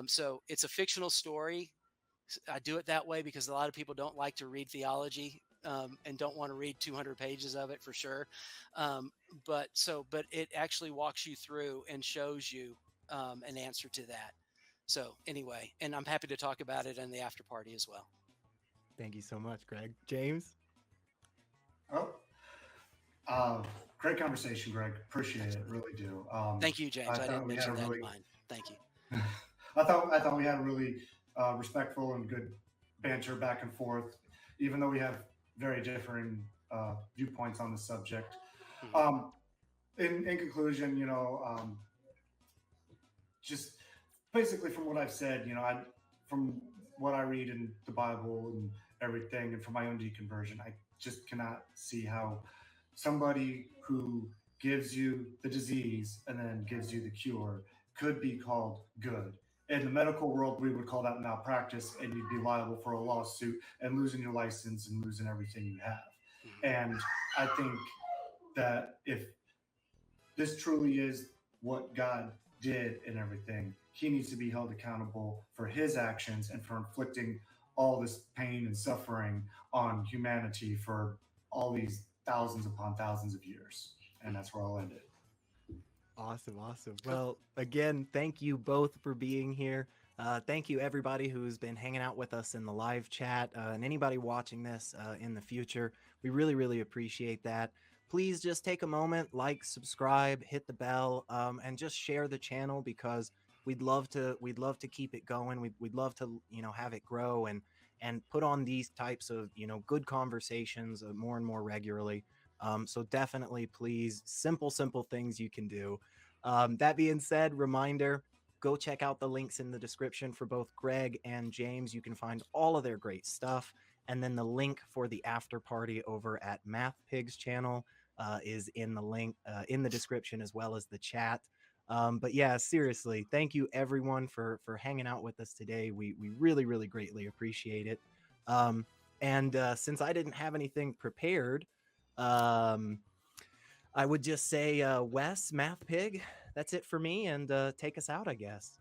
So it's a fictional story. I do it that way because a lot of people don't like to read theology and don't want to read 200 pages of it for sure. But it actually walks you through and shows you an answer to that. So anyway, and I'm happy to talk about it in the after party as well. Thank you so much, Greg. James? Great conversation, Greg. Appreciate it. Really do. Thank you, James. I didn't mention that really, in mine. Thank you. I thought we had a really respectful and good banter back and forth, even though we have very differing viewpoints on the subject. In conclusion, just basically from what I've said, from what I read in the Bible and everything, and from my own deconversion, I just cannot see how somebody who gives you the disease and then gives you the cure could be called good. In the medical world, we would call that malpractice, and you'd be liable for a lawsuit and losing your license and losing everything you have. And I think that if this truly is what God did and everything, he needs to be held accountable for his actions and for inflicting all this pain and suffering on humanity for all these thousands upon thousands of years. And that's where I'll end it. Awesome. Well, again, thank you both for being here. Thank you, everybody who's been hanging out with us in the live chat, and anybody watching this in the future. We really, really appreciate that. Please just take a moment, like, subscribe, hit the bell, and just share the channel, because we'd love to keep it going. We'd love to, have it grow and put on these types of, good conversations more and more regularly. So definitely, please, simple things you can do. That being said, reminder, go check out the links in the description for both Greg and James. You can find all of their great stuff. And then the link for the after party over at Math Pigs channel is in the link in the description, as well as the chat. But yeah, seriously, thank you everyone for hanging out with us today. We really, really greatly appreciate it. And since I didn't have anything prepared, I would just say, Wes, Math Pig, that's it for me, and take us out, I guess.